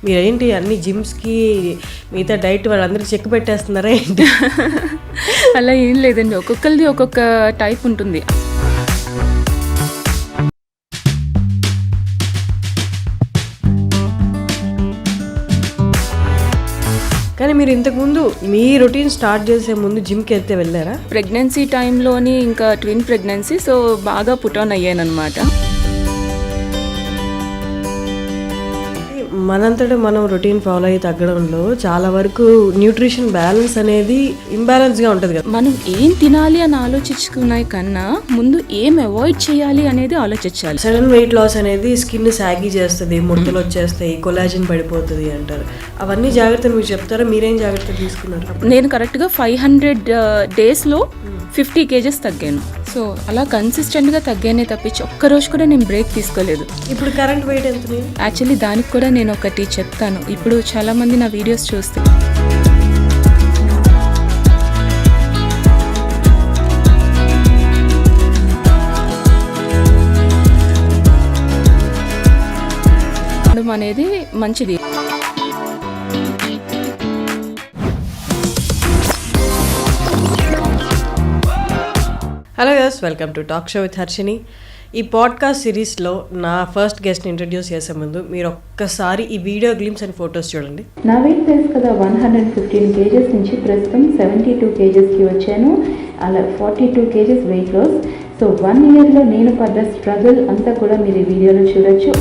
మీరేంటి అన్ని జిమ్స్కి మిగతా డైట్ వాళ్ళందరికీ చెక్ పెట్టేస్తున్నారా ఏంటి? అలా ఏం లేదండి, ఒక్కొక్కరిది ఒక్కొక్క టైప్ ఉంటుంది. కానీ మీరు ఇంతకుముందు మీ రొటీన్ స్టార్ట్ చేసే ముందు జిమ్కి వెళ్తే వెళ్ళారా? ప్రెగ్నెన్సీ టైంలోని ఇంకా ట్విన్ ప్రెగ్నెన్సీ, సో బాగా పుట్ ఆన్ అయ్యాను అనమాట. మనంతటా మనం రొటీన్ ఫాలో అయ్యి తగ్గడంలో చాలా వరకు న్యూట్రిషన్ బ్యాలెన్స్ అనేది ఇంబ్యాలెన్స్గా ఉంటుంది కదా. మనం ఏం తినాలి అని ఆలోచించుకునే కన్నా ముందు ఏం అవాయిడ్ చేయాలి అనేది ఆలోచించాలి. సడన్ వెయిట్ లాస్ అనేది స్కిన్ సాగి చేస్తుంది, ముడతలు వచ్చేస్తాయి, కొలాజిన్ పడిపోతుంది అంటారు. అవన్నీ జాగ్రత్తలు మీరు చెప్తారా? మీరేం జాగ్రత్తలు తీసుకున్నారు? నేను కరెక్ట్గా 500 డేస్లో 50 kgs తగ్గాను. సో అలా కన్సిస్టెంట్గా తగ్గానే తప్పించి ఒక్కరోజు కూడా నేను బ్రేక్ తీసుకోలేదు. ఇప్పుడు కరెంట్ వెయిట్ ఎంత? యాక్చువల్లీ దానికి కూడా నేను ఒకటి చెప్తాను. ఇప్పుడు చాలామంది నా వీడియోస్ చూస్తే అనేది మంచిది. Hello yes, welcome to talk show with Harshini. ఈ పాడ్కాస్ట్ సిరీస్లో నా ఫస్ట్ గెస్ట్ని ఇంట్రడ్యూస్ చేసే ముందు మీరు ఒక్కసారి ఈ వీడియో గ్లిమ్స్ అండ్ ఫొటోస్ చూడండి. నా వెయిట్ తెలుసు కదా, 115 kgs నుంచి ప్రస్తుతం 72 kgsకి వచ్చాను. అలా 42 kgs వెయిట్ లాస్. సో 1 yearలో నేను పడ్డ స్ట్రగుల్ అంతా కూడా మీరు ఈ వీడియోలో చూడొచ్చు.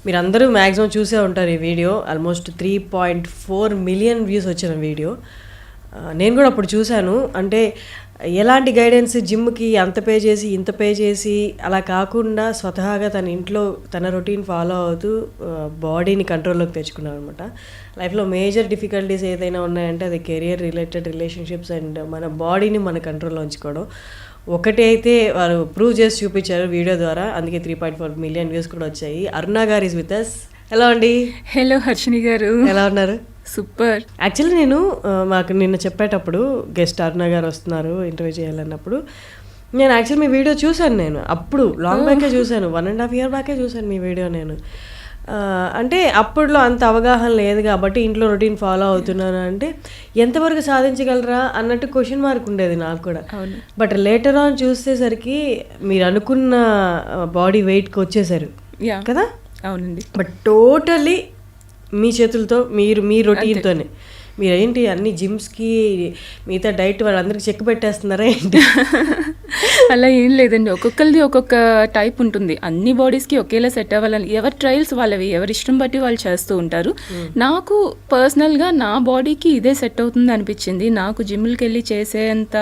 మీరందరూ మ్యాక్సిమం చూసే ఉంటారు ఈ వీడియో. ఆల్మోస్ట్ 3.4 million వ్యూస్ వచ్చిన వీడియో. నేను కూడా అప్పుడు చూశాను. అంటే ఎలాంటి గైడెన్స్, జిమ్కి అంత పే చేసి ఇంత పే చేసి అలా కాకుండా స్వతహాగా తన ఇంట్లో తన రొటీన్ ఫాలో అవుతూ బాడీని కంట్రోల్లోకి తెచ్చుకున్నాను అనమాట. లైఫ్లో మేజర్ డిఫికల్టీస్ ఏదైనా ఉన్నాయంటే అది కెరియర్ రిలేటెడ్, రిలేషన్షిప్స్ అండ్ మన బాడీని మన కంట్రోల్లో ఉంచుకోవడం. ఒకటి అయితే వారు ప్రూవ్ చేసి చూపించారు వీడియో ద్వారా. అందుకే 3.4 million వ్యూస్ కూడా వచ్చాయి. అరుణ గారు ఈజ్ విత్ అస్. హలో అండి. హలో హర్షిని గారు, ఎలా ఉన్నారు? సూపర్. యాక్చువల్లీ నేను మాకు నిన్న చెప్పేటప్పుడు గెస్ట్ అరుణ గారు వస్తున్నారు ఇంటర్వ్యూ చేయాలన్నప్పుడు నేను యాక్చువల్లీ మీ వీడియో చూశాను. నేను అప్పుడు లాంగ్ బ్యాకే చూశాను, 1.5 year బ్యాకే చూశాను మీ వీడియో నేను. అంటే అప్పట్లో అంత అవగాహన లేదు కాబట్టి ఇంట్లో రొటీన్ ఫాలో అవుతున్నాను అంటే ఎంతవరకు సాధించగలరా అన్నట్టు క్వశ్చన్ మార్క్ ఉండేది నాకు కూడా. బట్ లేటర్ ఆన్ చూసేసరికి మీరు అనుకున్న బాడీ వెయిట్కి వచ్చేసారు కదా. అవునండి. బట్ టోటలీ మీ చేతులతో మీరు మీ రొటీన్తోనే. మీరేంటి అన్ని జిమ్స్కి మిగతా డైట్ వాళ్ళందరికీ చెక్ పెట్టేస్తున్నారా ఏంటి? అలా ఏం లేదండి, ఒక్కొక్కరిది ఒక్కొక్క టైప్ ఉంటుంది. అన్ని బాడీస్కి ఒకేలా సెట్ అవ్వాలని ఎవరి ట్రయల్స్ వాళ్ళవి, ఎవరి ఇష్టం బట్టి వాళ్ళు చేస్తూ ఉంటారు. నాకు పర్సనల్గా నా బాడీకి ఇదే సెట్ అవుతుంది అనిపించింది. నాకు జిమ్కి వెళ్ళి చేసేంత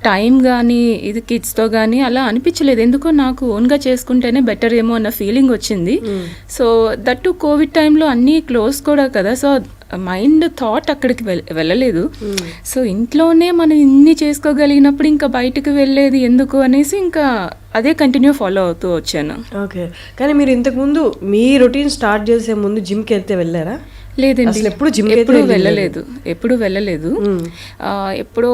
టైం కానీ ఇది కిడ్స్తో కానీ అలా అనిపించలేదు. ఎందుకో నాకు ఓన్గా చేసుకుంటేనే బెటర్ ఏమో అన్న ఫీలింగ్ వచ్చింది. సో దట్టు కోవిడ్ టైంలో అన్నీ క్లోజ్ కూడా కదా, సో మైండ్ థాట్ అక్కడికి వెళ్ళలేదు. సో ఇంట్లోనే మనం ఇన్ని చేసుకోగలిగినప్పుడు ఇంకా బయటకు వెళ్ళేది ఎందుకు అనేసి ఇంకా అదే కంటిన్యూ ఫాలో అవుతూ వచ్చాను. ఓకే. కానీ మీరు ఇంతకుముందు మీ రొటీన్ స్టార్ట్ చేసే ముందు జిమ్కి వెళ్తే వెళ్ళారా? లేదండి, ఎప్పుడు వెళ్ళలేదు. ఎప్పుడో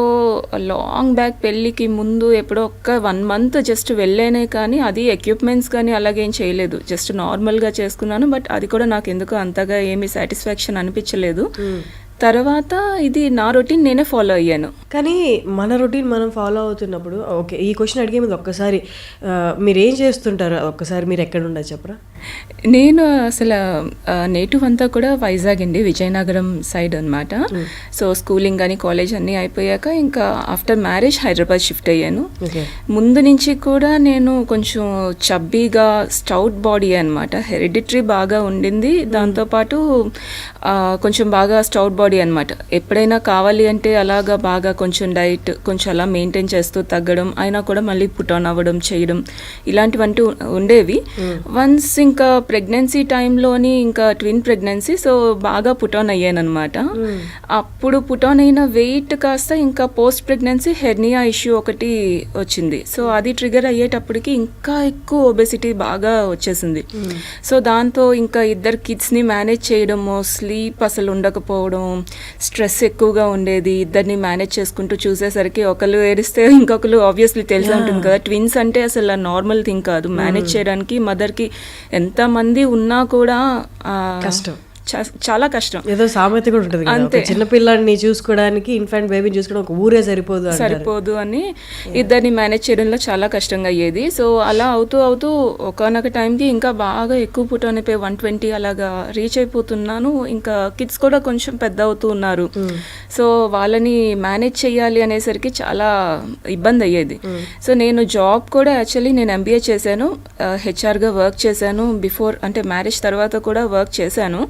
లాంగ్ బ్యాక్ పెళ్ళికి ముందు ఎప్పుడో ఒక్క 1 month జస్ట్ వెళ్ళానే, కానీ అది ఎక్విప్మెంట్స్ కానీ అలాగేం చేయలేదు. జస్ట్ నార్మల్గా చేసుకున్నాను. బట్ అది కూడా నాకు ఎందుకు అంతగా ఏమీ సాటిస్ఫాక్షన్ అనిపించలేదు. తర్వాత ఇది నా రొటీన్ నేనే ఫాలో అయ్యాను. కానీ మన రొటీన్ మనం ఫాలో అవుతున్నప్పుడు, ఓకే ఈ క్వశ్చన్ అడిగే ముందు ఒక్కసారి మీరు ఏం చేస్తుంటారు, ఒక్కసారి మీరు ఎక్కడ ఉండదు చెప్పరా? నేను అసలు నేటివ్ అంతా కూడా వైజాగ్ అండి, విజయనగరం సైడ్ అనమాట. సో స్కూలింగ్ కానీ కాలేజ్ అన్నీ అయిపోయాక ఇంకా ఆఫ్టర్ మ్యారేజ్ హైదరాబాద్ షిఫ్ట్ అయ్యాను. ముందు నుంచి కూడా నేను కొంచెం చబ్బీగా స్టౌట్ బాడీ అనమాట, హెరిడిటరీ బాగా ఉండింది. దాంతోపాటు కొంచెం బాగా స్టౌట్ బాడీ అనమాట. ఎప్పుడైనా కావాలి అంటే అలాగా బాగా కొంచెం డైట్ కొంచెం అలా మెయింటైన్ చేస్తూ తగ్గడం, అయినా కూడా మళ్ళీ పుట్ ఆన్ అవ్వడం చేయడం ఇలాంటివంటూ ఉండేవి. వన్స్ ఇంకా ప్రెగ్నెన్సీ టైంలోని ఇంకా ట్విన్ ప్రెగ్నెన్సీ, సో బాగా పుటాన్ అయ్యాను అనమాట. అప్పుడు పుటాన్ అయిన వెయిట్ కాస్త ఇంకా పోస్ట్ ప్రెగ్నెన్సీ హెర్నియా ఇష్యూ ఒకటి వచ్చింది. సో అది ట్రిగర్ అయ్యేటప్పటికి ఇంకా ఎక్కువ ఒబెసిటీ బాగా వచ్చేసింది. సో దాంతో ఇంకా 2 కిడ్స్ని మేనేజ్ చేయడము, స్లీప్ అసలు ఉండకపోవడం, స్ట్రెస్ ఎక్కువగా ఉండేది. 2ని మేనేజ్ చేసుకుంటూ చూసేసరికి ఒకరు ఏడిస్తే ఇంకొకరు ఆబ్వియస్లీ తెలిసి ఉంటుంది కదా, ట్విన్స్ అంటే అసలు నార్మల్ థింగ్ కాదు. మేనేజ్ చేయడానికి మదర్కి ఎంతమంది ఉన్నా కూడా కష్టం, చాలా కష్టం. ఏదో సామెత కూడా ఉంటుంది అంతే, చిన్నపిల్లాడిని చూసుకోవడానికి, ఇన్ఫాంట్ బేబీని చూసుకోవడం ఒక ఊరే సరిపోదు అని 2ని మేనేజ్ చేయడంలో చాలా కష్టంగా అయ్యేది. సో అలా అవుతూ ఒకనొక టైంకి ఇంకా బాగా ఎక్కువ పుటాన్ అయిపోయి 120 అలాగా రీచ్ అయిపోతున్నాను. ఇంకా కిడ్స్ కూడా కొంచెం పెద్ద అవుతూ ఉన్నారు. సో వాళ్ళని మేనేజ్ చేయాలి అనేసరికి చాలా ఇబ్బంది అయ్యేది. సో నేను జాబ్ కూడా యాక్చువల్లీ నేను MBA చేశాను, హెచ్ఆర్గా వర్క్ చేశాను. బిఫోర్ అంటే మ్యారేజ్ తర్వాత కూడా వర్క్ చేశాను.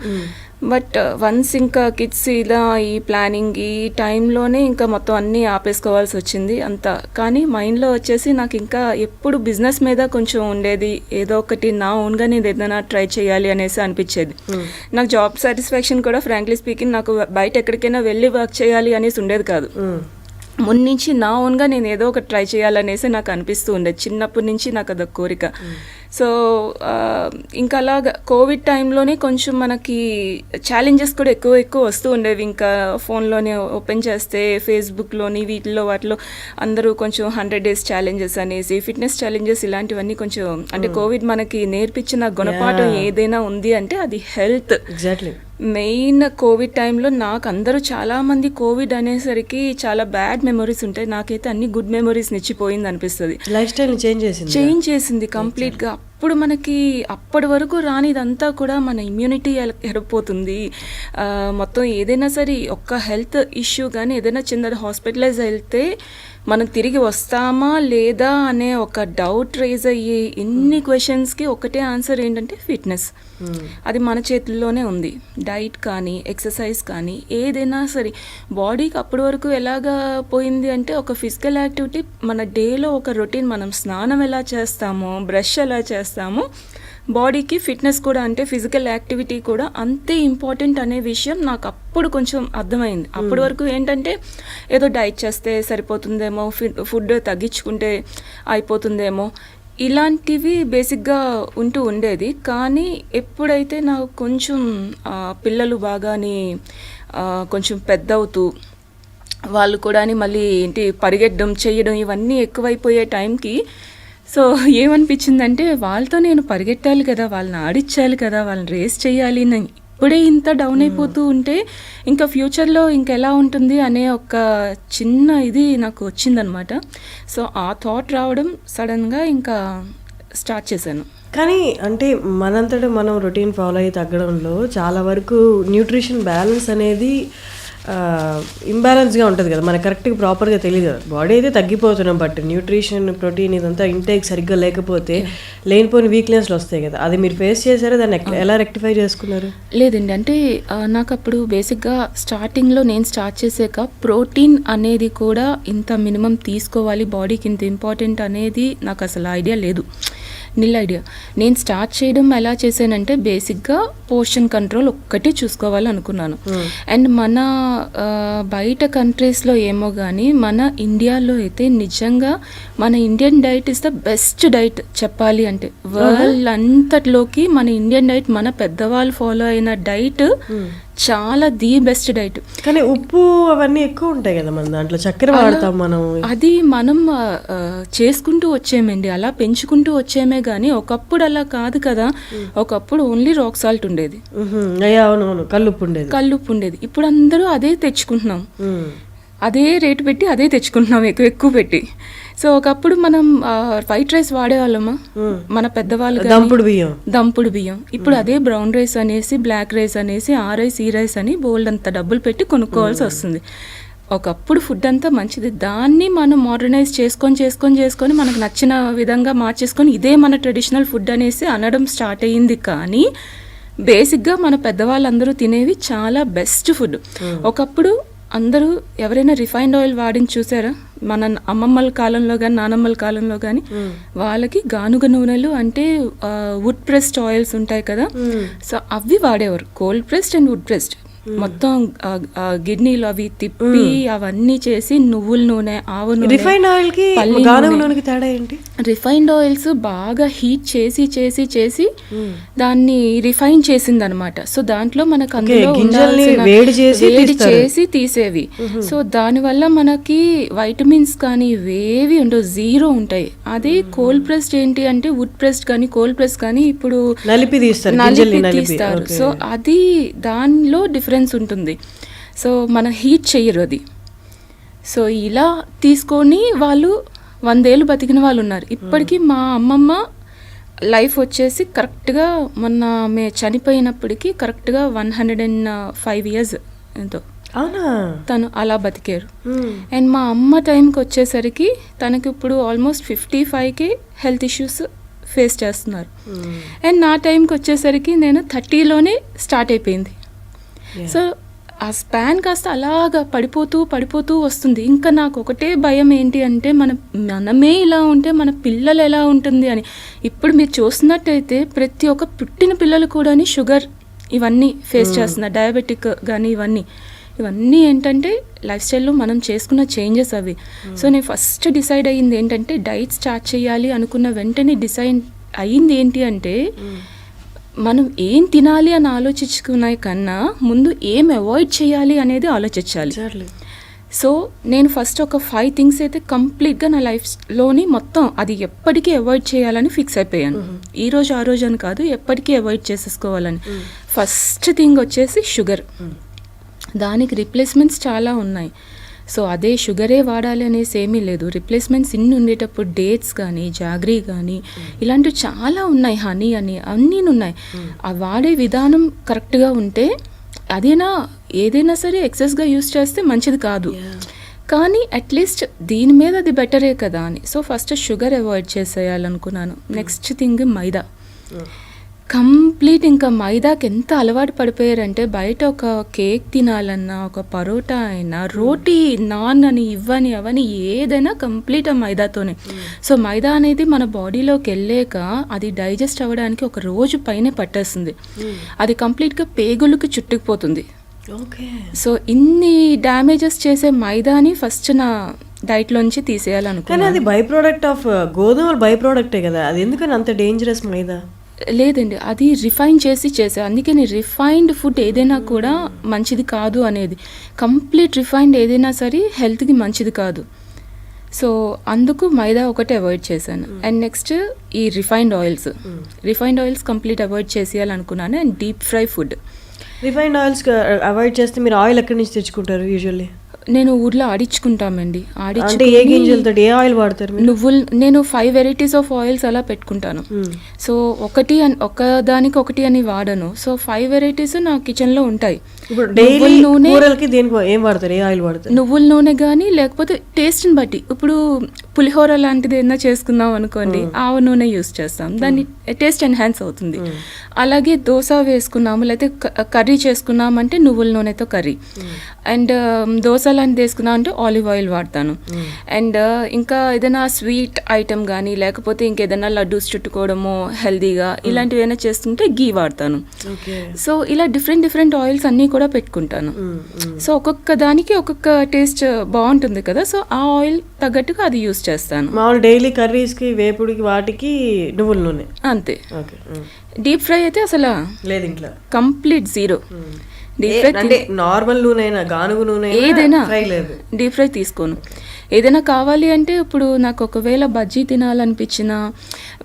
బట్ వన్స్ ఇంకా కిడ్స్ ఇలా ఈ ప్లానింగ్ ఈ టైంలోనే ఇంకా మొత్తం అన్నీ ఆపేసుకోవాల్సి వచ్చింది అంతా. కానీ మైండ్లో వచ్చేసి నాకు ఇంకా ఎప్పుడు బిజినెస్ మీద కొంచెం ఉండేది, ఏదో ఒకటి నా ఓన్గా నేను ఏదైనా ట్రై చేయాలి అనేసి అనిపించేది. నాకు జాబ్ సాటిస్ఫాక్షన్ కూడా ఫ్రాంక్లీ స్పీకింగ్ నాకు బయట ఎక్కడికైనా వెళ్ళి వర్క్ చేయాలి అనేసి ఉండేది కాదు. ముందు నుంచి నా ఓన్గా నేను ఏదో ఒకటి ట్రై చేయాలనేసి నాకు అనిపిస్తూ ఉండేది. చిన్నప్పటి నుంచి నాకు అదొక కోరిక. సో ఇంకా అలాగా కోవిడ్ టైంలోనే కొంచెం మనకి ఛాలెంజెస్ కూడా ఎక్కువ వస్తూ ఉండేవి. ఇంకా ఫోన్లోనే ఓపెన్ చేస్తే ఫేస్బుక్లోని వీటిలో వాటిలో అందరూ కొంచెం 100 days ఛాలెంజెస్ అనేసి, ఫిట్నెస్ ఛాలెంజెస్ ఇలాంటివన్నీ కొంచెం అంటే కోవిడ్ మనకి నేర్పించిన గుణపాఠం ఏదైనా ఉంది అంటే అది హెల్త్. ఎగ్జాక్ట్లీ. మెయిన్ కోవిడ్ టైంలో నాకు అందరూ చాలామంది కోవిడ్ అనేసరికి చాలా బ్యాడ్ మెమరీస్ ఉంటాయి. నాకైతే అన్ని గుడ్ మెమరీస్ నిచ్చిపోయింది అనిపిస్తుంది. లైఫ్ స్టైల్ చేంజ్ చేసింది కంప్లీట్గా. అప్పుడు మనకి అప్పటి వరకు రానిదంతా కూడా మన ఇమ్యూనిటీ ఎడిపోతుంది. మొత్తం ఏదైనా సరే ఒక్క హెల్త్ ఇష్యూ కానీ ఏదైనా చిన్నది హాస్పిటలైజ్ వెళ్తే మనం తిరిగి వస్తామా లేదా అనే ఒక డౌట్ రేజ్ అయ్యి ఎన్ని క్వశ్చన్స్కి ఒకటే ఆన్సర్ ఏంటంటే ఫిట్నెస్. అది మన చేతుల్లోనే ఉంది. డైట్ కానీ ఎక్సర్సైజ్ కానీ ఏదైనా సరే బాడీకి అప్పటి వరకు ఎలాగా పోయింది అంటే ఒక ఫిజికల్ యాక్టివిటీ మన డేలో ఒక రొటీన్, మనం స్నానం ఎలా చేస్తామో, బ్రష్ ఎలా చేస్తామో, బాడీకి ఫిట్నెస్ కూడా అంటే ఫిజికల్ యాక్టివిటీ కూడా అంతే ఇంపార్టెంట్ అనే విషయం నాకు అప్పుడు కొంచెం అర్థమైంది. అప్పటి వరకు ఏంటంటే ఏదో డైట్ చేస్తే సరిపోతుందేమో, ఫుడ్ తగ్గించుకుంటే అయిపోతుందేమో, ఇలాంటివి బేసిక్గా ఉంటూ ఉండేది. కానీ ఎప్పుడైతే నాకు కొంచెం పిల్లలు బాగాని కొంచెం పెద్ద అవుతూ వాళ్ళు కూడా మళ్ళీ ఏంటి పరిగెట్టడం చేయడం ఇవన్నీ ఎక్కువైపోయే టైంకి సో ఏమనిపించిందంటే వాళ్ళతో నేను పరిగెట్టాలి కదా, వాళ్ళని ఆడిచ్చాలి కదా, వాళ్ళని రేస్ చేయాలి. ఇప్పుడే ఇంత డౌన్ అయిపోతూ ఉంటే ఇంకా ఫ్యూచర్లో ఇంకెలా ఉంటుంది అనే ఒక చిన్న ఇది నాకు వచ్చిందనమాట. సో ఆ థాట్ రావడం సడన్గా ఇంకా స్టార్ట్ చేశాను. కానీ అంటే మనంతటా మనం రొటీన్ ఫాలో అయ్యి తగ్గడంలో చాలా వరకు న్యూట్రిషన్ బ్యాలెన్స్ అనేది ఇంబ్యాలెన్స్గా ఉంటుంది కదా, మనకు కరెక్ట్గా ప్రాపర్గా తెలియదు కదా. బాడీ అయితే తగ్గిపోతున్నాం, బట్ న్యూట్రిషన్ ప్రోటీన్ ఇదంతా ఇంటేక్ సరిగ్గా లేకపోతే లేనిపోయిన వీక్నెస్లు వస్తాయి కదా. అది మీరు ఫేస్ చేశారా, దాన్ని ఎలా రెక్టిఫై చేసుకున్నారు? లేదండి, అంటే నాకు అప్పుడు బేసిక్గా స్టార్టింగ్లో నేను స్టార్ట్ చేసాక ప్రోటీన్ అనేది కూడా ఇంత మినిమం తీసుకోవాలి, బాడీకి ఇంత ఇంపార్టెంట్ అనేది నాకు అసలు ఐడియా లేదు, నిల్ ఐడియా. నేను స్టార్ట్ చేయడం ఎలా చేశానంటే బేసిక్గా పోర్షన్ కంట్రోల్ ఒక్కటే చూసుకోవాలనుకున్నాను. అండ్ మన బయట కంట్రీస్లో ఏమో కానీ మన ఇండియాలో అయితే నిజంగా మన Indian diet is the best diet చెప్పాలి అంటే. వరల్డ్ అంతట్లోకి మన ఇండియన్ డైట్, మన పెద్దవాళ్ళు ఫాలో అయిన డైట్ చాలా ది బెస్ట్ డైట్. కానీ ఉప్పు అవన్నీ ఎక్కువ ఉంటాయి కదా మన దాంట్లో, చక్కెర వాడతాం మనం. అది మనం చేసుకుంటూ వచ్చేమండి, అలా పెంచుకుంటూ వచ్చేమే కానీ ఒకప్పుడు అలా కాదు కదా. ఒకప్పుడు ఓన్లీ రాక్ సాల్ట్ ఉండేది, అవునవును, కల్లుప్పు ఉండేది. ఇప్పుడు అందరూ అదే తెచ్చుకుంటున్నాం, అదే రేటు పెట్టి అదే తెచ్చుకుంటున్నాం ఎక్కువ పెట్టి. సో ఒకప్పుడు మనం వైట్ రైస్ వాడేవాళ్ళమా మన పెద్దవాళ్ళు, దంపుడు బియ్యం. ఇప్పుడు అదే బ్రౌన్ రైస్ అనేసి, బ్లాక్ రైస్ అనేసి, ఆ రైస్ ఈ రైస్ అని బోల్డ్ అంత డబ్బులు పెట్టి కొనుక్కోవాల్సి వస్తుంది. ఒకప్పుడు ఫుడ్ అంతా మంచిది, దాన్ని మనం మోడర్నైజ్ చేసుకొని మనకు నచ్చిన విధంగా మార్చేసుకొని ఇదే మన ట్రెడిషనల్ ఫుడ్ అనేసి అనడం స్టార్ట్ అయ్యింది. కానీ బేసిక్గా మన పెద్దవాళ్ళందరూ తినేవి చాలా బెస్ట్ ఫుడ్. ఒకప్పుడు అందరూ ఎవరైనా రిఫైన్డ్ ఆయిల్ వాడించి చూసారా? మన అమ్మమ్మల కాలంలో కానీ నానమ్మల కాలంలో కానీ వాళ్ళకి గానుగ నూనెలు అంటే వుడ్ ప్రెస్డ్ ఆయిల్స్ ఉంటాయి కదా, సో అవి వాడేవారు. Cold pressed and would pressed మొత్తం గిడ్నీలు అవి తిప్పి అవన్నీ చేసి నువ్వుల నూనె, ఆవు నూనె, రిఫైన్డ్ ఆయిల్ కి గానుగ నూనెకి తేడా ఏంటి? రిఫైన్డ్ ఆయిల్స్ బాగా హీట్ చేసి చేసి చేసి దాన్ని రిఫైన్ చేసింది అనమాట. సో దాంట్లో మనకు అందులో వేడి చేసి తీసేవి. సో దానివల్ల మనకి వైటమిన్స్ కానీ ఇవేవి ఉండవు, జీరో ఉంటాయి. అదే కోల్డ్ ప్రెస్డ్ ఏంటి అంటే వుడ్ ప్రెస్డ్ కానీ కోల్డ్ ప్రెస్ కానీ ఇప్పుడు నలిపి తీస్తారు. సో అది దానిలో డిఫరెన్స్ ఉంటుంది. సో మన హీట్ చెయ్యరు అది. సో ఇలా తీసుకొని వాళ్ళు 100 ఏళ్ళు బతికిన వాళ్ళు ఉన్నారు. ఇప్పటికీ మా అమ్మమ్మ లైఫ్ వచ్చేసి కరెక్ట్గా మొన్న ఆమె చనిపోయినప్పటికీ కరెక్ట్గా 105 ఇయర్స్ ఎంతో తను అలా బతికారు. అండ్ మా అమ్మ టైంకి వచ్చేసరికి తనకి ఇప్పుడు ఆల్మోస్ట్ 55కే హెల్త్ ఇష్యూస్ ఫేస్ చేస్తున్నారు. అండ్ నా టైంకి వచ్చేసరికి నేను 30లోనే స్టార్ట్ అయిపోయింది. సో ఆ స్పాన్ కాస్త అలాగా పడిపోతూ వస్తుంది. ఇంకా నాకు ఒకటే భయం ఏంటి అంటే మనమే ఇలా ఉంటే మన పిల్లలు ఎలా ఉంటుంది అని. ఇప్పుడు మీరు చూస్తున్నట్టయితే ప్రతి ఒక్క పుట్టిన పిల్లలు కూడా షుగర్ ఇవన్నీ ఫేస్ చేస్తున్నారు, డయాబెటిక్ కానీ ఇవన్నీ ఏంటంటే లైఫ్ స్టైల్లో మనం చేసుకున్న చేంజెస్ అవి. సో నేను ఫస్ట్ డిసైడ్ అయ్యింది ఏంటంటే డైట్ స్టార్ట్ చేయాలి అనుకున్న వెంటనే డిసైడ్ అయ్యింది ఏంటి అంటే మనం ఏం తినాలి అని ఆలోచించుకునే కన్నా ముందు ఏం అవాయిడ్ చేయాలి అనేది ఆలోచించాలి. సో నేను ఫస్ట్ ఒక 5 థింగ్స్ అయితే కంప్లీట్గా నా లైఫ్లోని మొత్తం అది ఎప్పటికీ అవాయిడ్ చేయాలని ఫిక్స్ అయిపోయాను. ఈ రోజు ఆ రోజు అని కాదు, ఎప్పటికీ అవాయిడ్ చేసేసుకోవాలని. ఫస్ట్ థింగ్ వచ్చేసి షుగర్. దానికి రిప్లేస్మెంట్స్ చాలా ఉన్నాయి. సో అదే షుగరే వాడాలి అనేసి ఏమీ లేదు. రిప్లేస్మెంట్స్ ఇన్ని ఉండేటప్పుడు డేట్స్ కానీ జాగ్రీ కానీ ఇలాంటివి చాలా ఉన్నాయి, హనీ అని అన్నీ ఉన్నాయి. ఆ వాడే విధానం కరెక్ట్గా ఉంటే ఏదైనా సరే ఎక్సెస్గా యూస్ చేస్తే మంచిది కాదు, కానీ అట్లీస్ట్ దీని మీద అది బెటరే కదా అని. సో ఫస్ట్ షుగర్ అవాయిడ్ చేసేయాలనుకున్నాను. Next thing maida. కంప్లీట్ ఇంకా మైదాకి ఎంత అలవాటు పడిపోయారంటే బయట ఒక కేక్ తినాలన్నా, ఒక పరోటా అయినా, రోటీ, నాన్ అని ఇవ్వని అవని ఏదైనా కంప్లీట్ ఆ మైదాతోనే. సో మైదా అనేది మన బాడీలోకి వెళ్ళాక అది డైజెస్ట్ అవ్వడానికి ఒక రోజు పైనే పట్టేస్తుంది. అది కంప్లీట్గా పేగులకు చుట్టుకుపోతుంది. సో ఇన్ని డ్యామేజెస్ చేసే మైదాని ఫస్ట్ నా డైట్లోంచి తీసేయాలనుకున్నాను. అది బై ప్రోడక్ట్ ఆఫ్ గోధుమలు బై ప్రోడక్టే కదా, అది ఎందుకని అంత డేంజరస్ మైదా? లేదండి, అది రిఫైన్ చేసే అందుకే రిఫైన్డ్ ఫుడ్ ఏదైనా కూడా మంచిది కాదు అనేది. కంప్లీట్ రిఫైన్డ్ ఏదైనా సరే హెల్త్కి మంచిది కాదు. సో అందుకు మైదా ఒకటి అవాయిడ్ చేశాను. అండ్ నెక్స్ట్ ఈ రిఫైన్డ్ ఆయిల్స్ కంప్లీట్ అవాయిడ్ చేసేయాలనుకున్నాను. And deep fry food. Refined oils avoid చేస్తే మీరు ఆయిల్ ఎక్కడి నుంచి తెచ్చుకుంటారు యూజువల్లీ? నేను ఊర్లో ఆడించుకుంటామండి. ఏ ఆయిల్ వాడతారు? నువ్వులు. నేను 5 వెరైటీస్ ఆఫ్ ఆయిల్స్ అలా పెట్టుకుంటాను. సో ఒకదానికి ఒకటి అని వాడను. సో 5 వెరైటీస్ నా కిచెన్లో ఉంటాయి. నువ్వుల నూనె, ఏం వాడతారు? ఏ ఆయిల్ వాడతారు? నువ్వుల నూనె కానీ లేకపోతే టేస్ట్ని బట్టి. ఇప్పుడు పులిహోర లాంటిది ఏదైనా చేసుకుందాం అనుకోండి, ఆవ నూనె యూస్ చేస్తాం, దాన్ని టేస్ట్ ఎన్హాన్స్ అవుతుంది. అలాగే దోశ వేసుకున్నాము లేకపోతే కర్రీ చేసుకున్నామంటే నువ్వుల నూనెతో కర్రీ. అండ్ దోశ లాంటిది వేసుకున్నాం అంటే ఆలివ్ ఆయిల్ వాడతాను. అండ్ ఇంకా ఏదైనా స్వీట్ ఐటమ్ కానీ లేకపోతే ఇంకేదైనా లడ్డూస్ చుట్టుకోవడము హెల్దీగా ఇలాంటివి ఏమైనా చేస్తుంటే గీ వాడతాను. సో ఇలా డిఫరెంట్ ఆయిల్స్ అన్నీ కూడా పెట్టుకుంటాను. సో ఒక్కొక్క దానికి ఒక్కొక్క టేస్ట్ బాగుంటుంది కదా, సో ఆ ఆయిల్ తగ్గట్టుగా అది యూస్ చేస్తాను. మామూలు డైలీ కర్రీస్కి, వేపుడికి, వాటికి నువ్వుల నూనె అంతే. డీప్ ఫ్రై అయితే అసలు లేదు ఇంట్లో, కంప్లీట్ జీరో. నార్మల్ నూనె, గానుగ నూనె, ఏదైనా డీప్ ఫ్రై తీసుకోను. ఏదైనా కావాలి అంటే ఇప్పుడు నాకు ఒకవేళ బజ్జీ తినాలనిపించినా,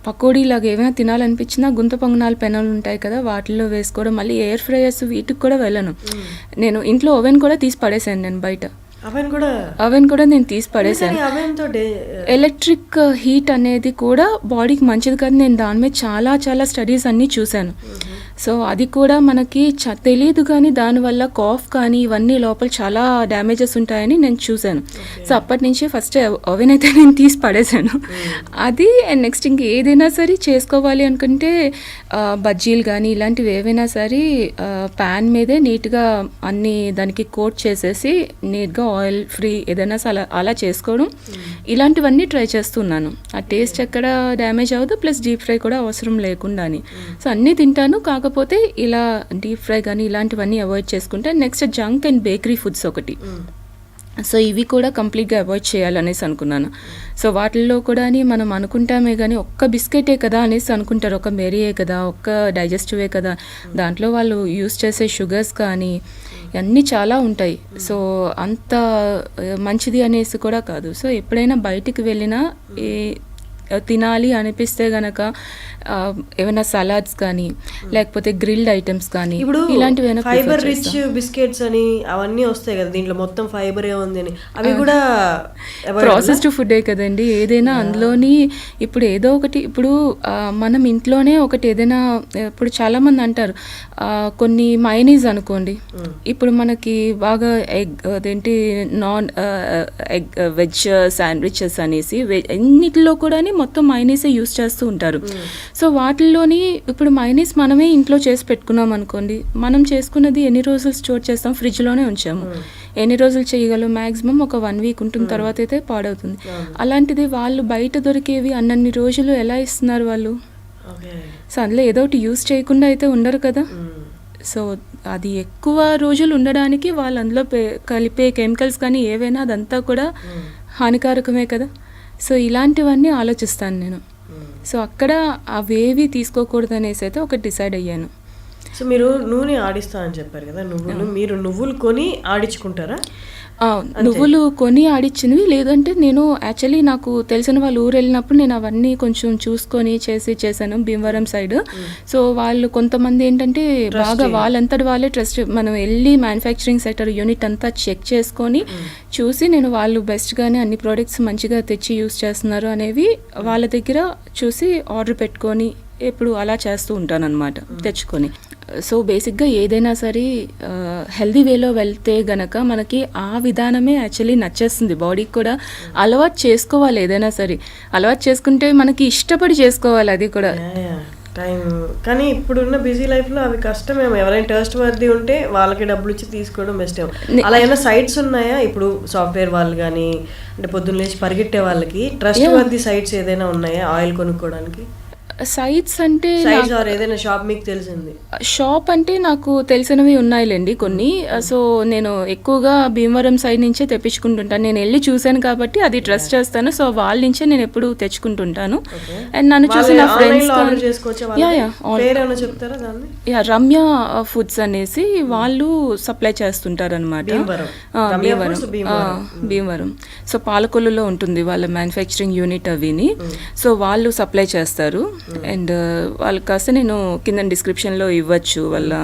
పకోడీ లాగా ఏమైనా తినాలనిపించినా గుంత పొంగనాలు పెనాలు ఉంటాయి కదా, వాటిల్లో వేసుకోవడం. మళ్ళీ ఎయిర్ ఫ్రైయర్స్ వీటికి కూడా వెళ్ళను. నేను ఇంట్లో ఓవెన్ కూడా తీసి పడేసాను. నేను బయట అవెన్ కూడా నేను తీసి పడేసాను. ఎలక్ట్రిక్ హీట్ అనేది కూడా బాడీకి మంచిది కాదు. నేను దాని మీద చాలా స్టడీస్ అన్నీ చూశాను. సో అది కూడా మనకి తెలియదు, కానీ దానివల్ల కాఫ్ కానీ ఇవన్నీ లోపల చాలా డ్యామేజెస్ ఉంటాయని నేను చూశాను. సో అప్పటి నుంచి ఫస్ట్ ఓవెన్ అయితే నేను తీసి పడేశాను. అది అండ్ నెక్స్ట్ ఇంక ఏదైనా సరే చేసుకోవాలి అనుకుంటే బజ్జీలు కానీ ఇలాంటివి ఏవైనా సరే ప్యాన్ మీదే నీట్గా అన్ని దానికి కోట్ చేసేసి నీట్గా ఆయిల్ ఫ్రీ ఏదైనా అలా చేసుకోవడం, ఇలాంటివన్నీ ట్రై చేస్తున్నాను. ఆ టేస్ట్ ఎక్కడ డ్యామేజ్ అవ్వదు, ప్లస్ డీప్ ఫ్రై కూడా అవసరం లేకుండా అని. సో అన్నీ తింటాను, కాకపోతే ఇలా డీప్ ఫ్రై కానీ ఇలాంటివన్నీ అవాయిడ్ చేసుకుంటే. Next junk and bakery foods ఒకటి, సో ఇవి కూడా కంప్లీట్గా అవాయిడ్ చేయాలనేసి అనుకున్నాను. సో వాటిల్లో కూడా మనం అనుకుంటామే కానీ ఒక్క బిస్కెటే కదా అనేసి అనుకుంటారు, ఒక మెరీయే కదా, ఒక్క డైజెస్టివే కదా. దాంట్లో వాళ్ళు యూస్ చేసే షుగర్స్ కానీ అన్నీ చాలా ఉంటాయి. సో అంత మంచిది అనేసి కూడా కాదు. సో ఎప్పుడైనా బయటికి వెళ్ళినా తినాలి అనిపిస్తే గనక ఏమైనా సలాడ్స్ కానీ లేకపోతే గ్రిల్డ్ ఐటమ్స్ కానీ ఇప్పుడు ఇలాంటివి ఫైబర్ రిచ్ బిస్కెట్స్ అని అవన్నీ వస్తాయి కదా, దీంట్లో మొత్తం ఫైబర్ ఏ ఉంది అని, అవి కూడా ప్రాసెస్డ్ ఫుడ్డే కదండి ఏదైనా. అందులోని ఇప్పుడు ఏదో ఒకటి, ఇప్పుడు మనం ఇంట్లోనే ఒకటి ఏదైనా, ఇప్పుడు చాలా మంది అంటారు కొన్ని మైనీస్ అనుకోండి, ఇప్పుడు మనకి బాగా ఎగ్ అదేంటి నాన్ ఎగ్ వెజ్ శాండ్విచెస్ అనేసి అన్నిటిలో కూడా మొత్తం మైనీసే యూస్ చేస్తూ ఉంటారు. సో వాటిల్లోని ఇప్పుడు మైనీస్ మనమే ఇంట్లో చేసి పెట్టుకున్నాం అనుకోండి, మనం చేసుకున్నది ఎన్ని రోజులు స్టోర్ చేస్తాం, ఫ్రిడ్జ్లోనే ఉంచాము. ఎన్ని రోజులు చేయగలం, మ్యాక్సిమం ఒక 1 వీక్ ఉంటుంది, తర్వాత అయితే పాడవుతుంది. అలాంటిది వాళ్ళు బయట దొరికేవి అన్నన్ని రోజులు ఎలా ఇస్తున్నారు వాళ్ళు? సో అందులో ఏదో ఒకటి యూస్ చేయకుండా అయితే ఉండరు కదా. సో అది ఎక్కువ రోజులు ఉండడానికి వాళ్ళు అందులో కలిపే కెమికల్స్ కానీ ఏవైనా అదంతా కూడా హానికారకమే కదా. సో ఇలాంటివన్నీ ఆలోచిస్తాను నేను. సో అక్కడ అవేవి తీసుకోకూడదు అనేసి అయితే ఒకటి డిసైడ్ అయ్యాను. సో మీరు నూనె ఆడిస్తా అని చెప్పారు కదా, మీరు నువ్వులు కొని ఆడించుకుంటారా? నువ్వులు కొని ఆడిచ్చినవి, లేదంటే నేను యాక్చువల్లీ నాకు తెలిసిన వాళ్ళు ఊరు వెళ్ళినప్పుడు నేను అవన్నీ కొంచెం చూసుకొని చేశాను భీమవరం సైడ్. సో వాళ్ళు కొంతమంది ఏంటంటే బాగా వాళ్ళంతటి వాళ్ళే ట్రస్ట్, మనం వెళ్ళి మ్యానుఫ్యాక్చరింగ్ సెక్టర్ యూనిట్ అంతా చెక్ చేసుకొని చూసి నేను వాళ్ళు బెస్ట్గానే అన్ని ప్రోడక్ట్స్ మంచిగా తెచ్చి యూస్ చేస్తున్నారు అనేవి వాళ్ళ దగ్గర చూసి ఆర్డర్ పెట్టుకొని ఎప్పుడు అలా చేస్తూ ఉంటాను అనమాట తెచ్చుకొని. సో బేసిక్గా ఏదైనా సరే హెల్దీ వేలో వెళ్తే గనక మనకి ఆ విధానమే యాక్చువల్లీ నచ్చేస్తుంది, బాడీకి కూడా అలవాటు చేసుకోవాలి. ఏదైనా సరే అలవాటు చేసుకుంటే మనకి ఇష్టపడి చేసుకోవాలి అది కూడా. టైం కానీ ఇప్పుడున్న బిజీ లైఫ్లో అవి కష్టమేమో, ఎవరైనా ట్రస్ట్ వర్ది ఉంటే వాళ్ళకి డబ్బులు ఇచ్చి తీసుకోవడం బెస్ట్ ఏమో. అలా ఏమైనా సైట్స్ ఉన్నాయా ఇప్పుడు సాఫ్ట్వేర్ వాళ్ళు కానీ, అంటే పొద్దున్న లేచి పరిగెట్టే వాళ్ళకి ట్రస్ట్ వర్ది సైట్స్ ఏదైనా ఉన్నాయా ఆయిల్ కొనుక్కోవడానికి? సైట్స్ అంటే ఏదైనా షాప్ మీకు తెలిసింది? షాప్ అంటే నాకు తెలిసినవి ఉన్నాయిలేండి కొన్ని. సో నేను ఎక్కువగా భీమవరం సైడ్ నుంచే తెప్పించుకుంటుంటాను, నేను వెళ్ళి చూశాను కాబట్టి అది ట్రస్ట్ చేస్తాను. సో వాళ్ళ నుంచే నేను ఎప్పుడు తెచ్చుకుంటుంటాను. అండ్ నన్ను చూసి నా ఫ్రెండ్స్ రమ్య ఫుడ్స్ అనేసి వాళ్ళు సప్లై చేస్తుంటారు అనమాట భీమవరం. సో పాలకొల్లులో ఉంటుంది వాళ్ళ మ్యానుఫ్యాక్చరింగ్ యూనిట్ అవిని. సో వాళ్ళు సప్లై చేస్తారు. అండ్ వాళ్ళకి కాస్త నేను కింద డిస్క్రిప్షన్లో ఇవ్వచ్చు వాళ్ళ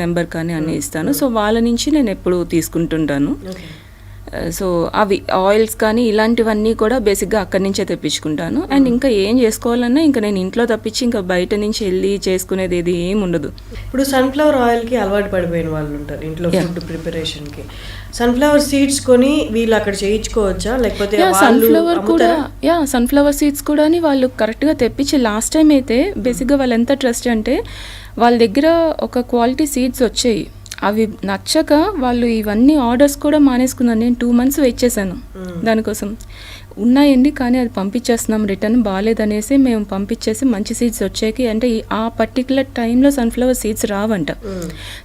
నెంబర్ కానీ అన్నీ ఇస్తాను. సో వాళ్ళ నుంచి నేను ఎప్పుడు తీసుకుంటుంటాను. సో అవి ఆయిల్స్ కానీ ఇలాంటివన్నీ కూడా బేసిక్గా అక్కడి నుంచే తెప్పించుకుంటాను. అండ్ ఇంకా ఏం చేసుకోవాలన్నా ఇంకా నేను ఇంట్లో తప్పించి ఇంకా బయట నుంచి వెళ్ళి చేసుకునేది ఏది ఏం ఉండదు. ఇప్పుడు సన్ఫ్లవర్ ఆయిల్కి అలవాటు పడిపోయిన వాళ్ళు ఉంటారు ఇంట్లో ఫుడ్ ప్రిపరేషన్కి. సన్ఫ్లవర్ సీడ్స్ కొని వీళ్ళు అక్కడ చేయించుకోవచ్చా, లేకపోతే సన్ఫ్లవర్ సీడ్స్ కూడా వాళ్ళు కరెక్ట్గా తెప్పించి లాస్ట్ టైం అయితే బేసిక్గా వాళ్ళు ఎంత ట్రస్ట్ అంటే వాళ్ళ దగ్గర ఒక క్వాలిటీ సీడ్స్ వచ్చాయి, అవి నచ్చక వాళ్ళు ఇవన్నీ ఆర్డర్స్ కూడా మానేసుకున్నాను. నేను 2 months వెయిట్ చేశాను దానికోసం. ఉన్నాయండి కానీ అది పంపించేస్తున్నాం రిటర్న్, బాగాలేదనేసి మేము పంపించేసి మంచి సీడ్స్ వచ్చాయి. అంటే ఆ పర్టికులర్ టైంలో సన్ఫ్లవర్ సీడ్స్ రావంట.